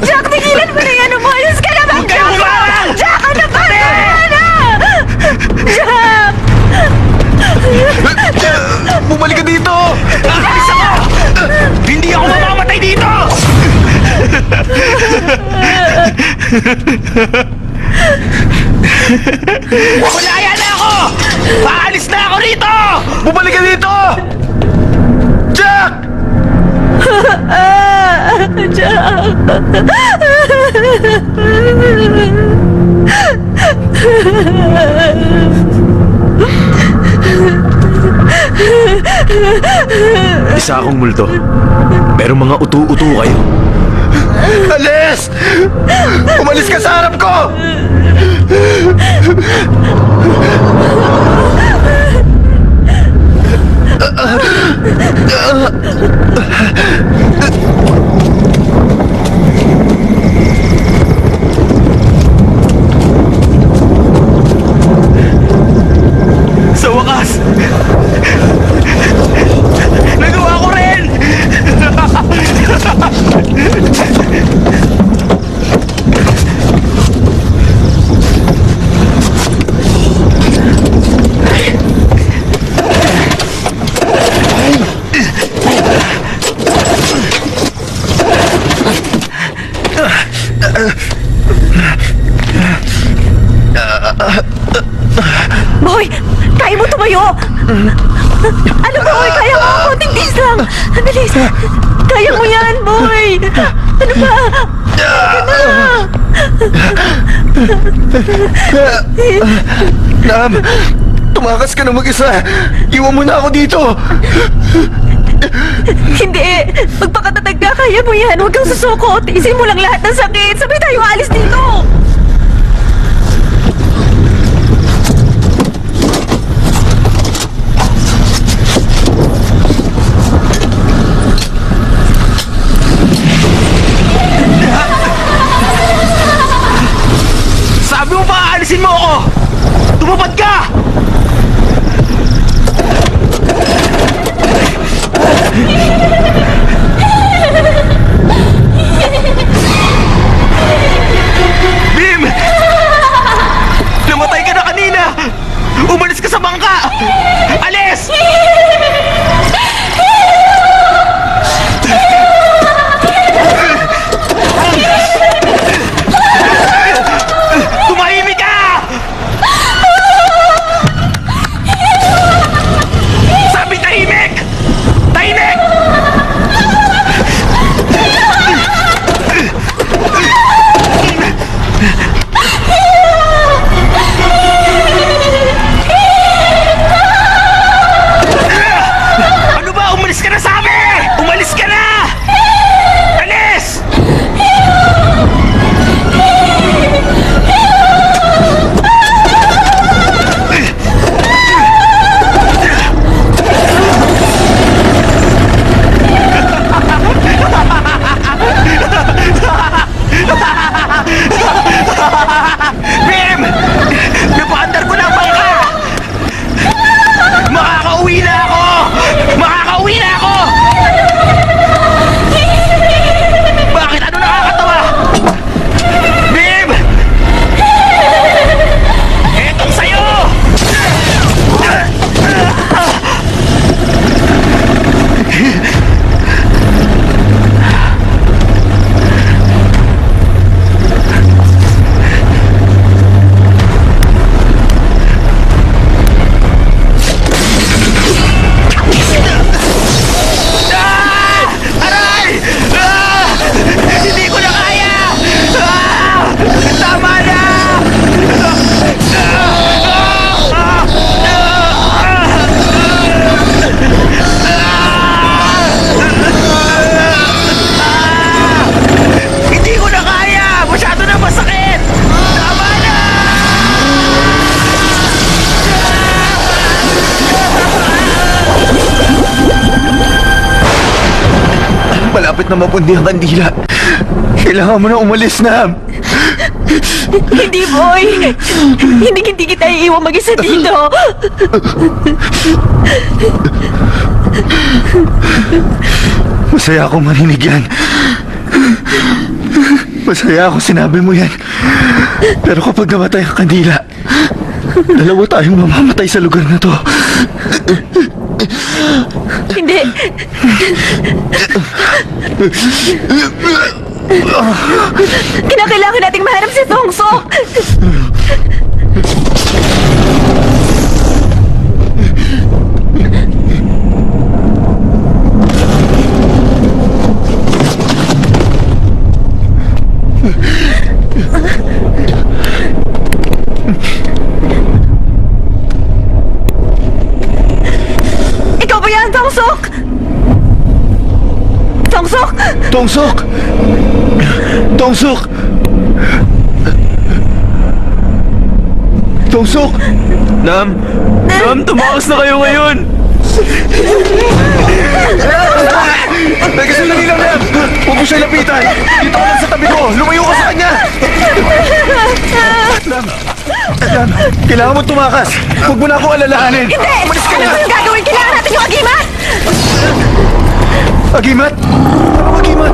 Jack, tigilan mo na yan! Umayos ka na ba, Huwag kayong Jack? humarang! Jack, ano ba? Tama na! Jack! Bumalik ka dito! Aalis ako! Hindi ako mamamatay dito! Wala na ako! Aalis na ako rito! Bumalik ka dito! Jack! Isa akong multo. Pero mga utu-utu kayo. Alis! Umalis ka sa harap ko! Sa wakas! Nagawa ko rin! Boy, kaya mo tumayo! Ano ba, boy? Kaya mo! Konting bis lang! Bilis! Kaya mo yan, boy! Ano ba? Nam! Tumakas ka na mag-isa! Iwan mo na ako dito! Hindi! Magpakatatag ka! Kaya mo yan! Huwag kang susuko! Tiisin mo lang lahat ng sakit! Sabay tayo alis dito! Sabi mo pa aalisin mo ako! Tumapad ka! malapit na mapundi ang kandila. Kailangan mo na umalis, Nam. Hindi, boy. Hindi kita iiwan mag-isa dito. Masaya akong marinig yan. Masaya ako sinabi mo yan. Pero kapag namatay ang kandila, dalawa tayong mamamatay sa lugar na to. Hindi. Kinakailangan nating mahanap si Songsok. Ikaw ba yan, Songsok? Songsok! Songsok! Songsok! Songsok! Nam, tumakas na kayo ngayon! Teka, sandali lang, Nam! Huwag mo siya lapitan! Dito ka lang sa tabi ko! Lumayo ka sa kanya! Nam! Kailangan mo tumakas! Huwag mo na ako alalahanin! Hindi! Umalis ka Ano na! ba yung gagawin? Kailangan natin yung agimat! Agimat? Anong agimat?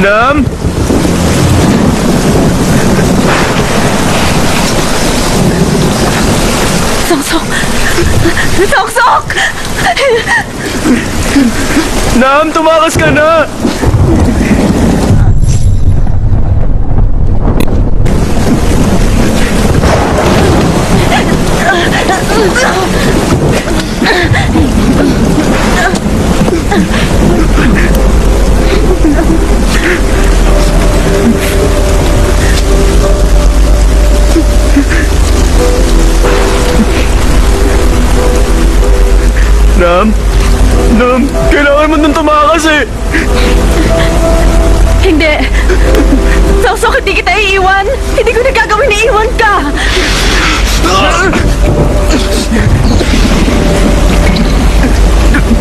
Nam? Songsok! Songsok! Nam, tumakas ka na! Nam, kailangan mo nang tumakas eh! Hindi! Songsok, hindi kita iiwan! Hindi ko na gagawin na iiwan ka!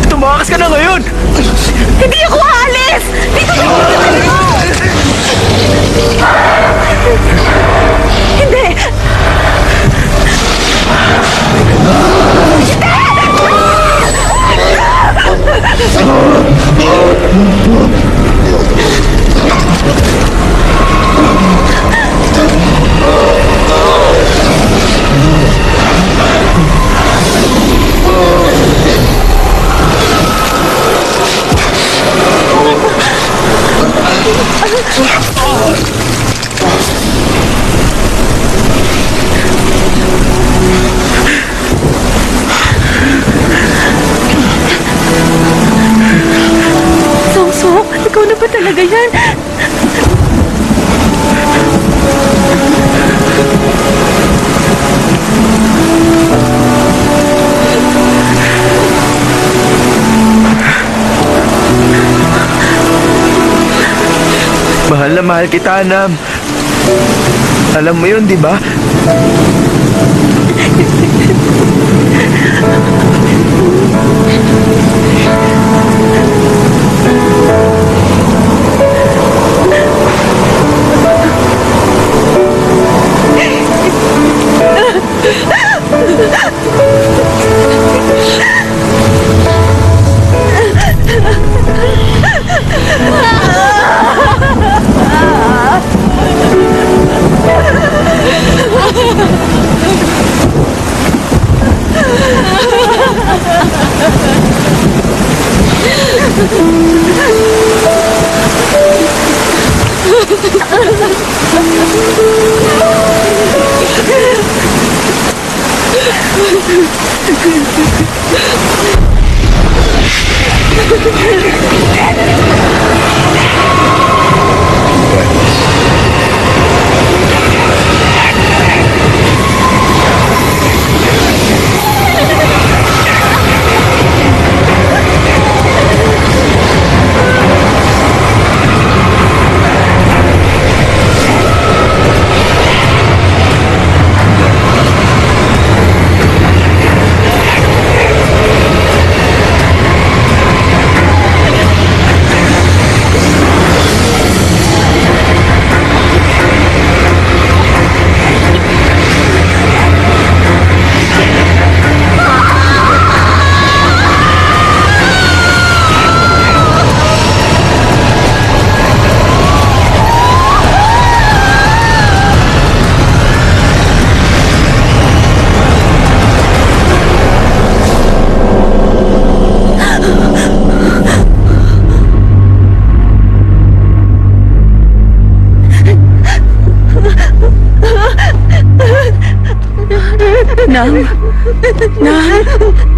Tumakas ka na ngayon! Hindi ako aalis! Dito na ako! Hindi! Hindi! talaga yan. Mahal na mahal kita, Anam. Alam mo yun, di ba?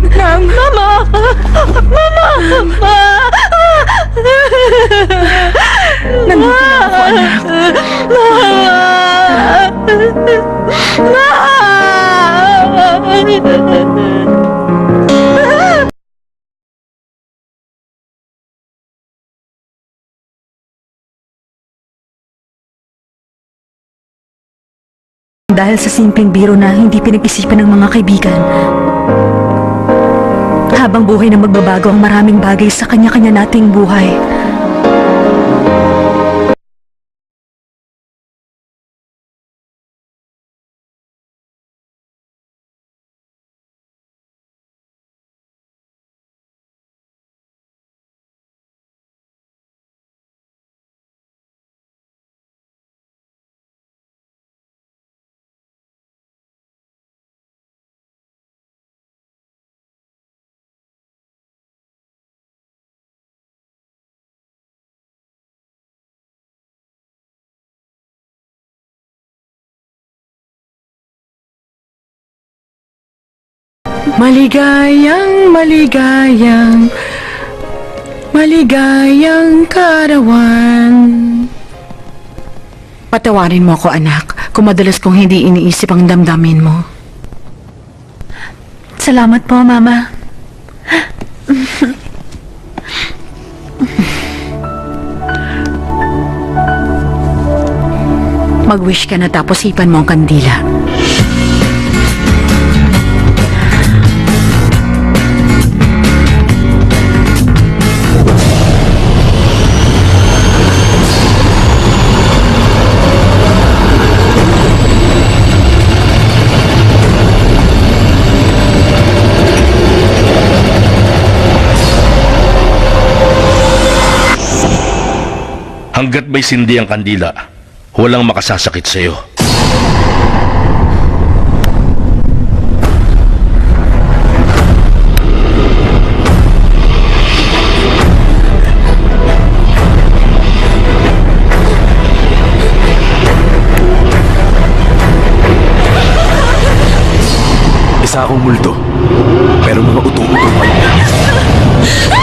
Nang, Mama! Mama! Nandito na ako, anak. Dahil sa simpleng biro na hindi pinag-isipan ng mga kaibigan, habang buhay na magbabago ang maraming bagay sa kanya-kanya nating buhay. Maligayang karawan. Patawarin mo ako, anak, kung madalas kong hindi iniisip ang damdamin mo. Salamat po, Mama. Mag-wish ka na tapos hipan mo ang kandila. Hanggat may sindi ang kandila, walang makasasakit sa iyo. Isa akong multo, pero mga utong-utong pa.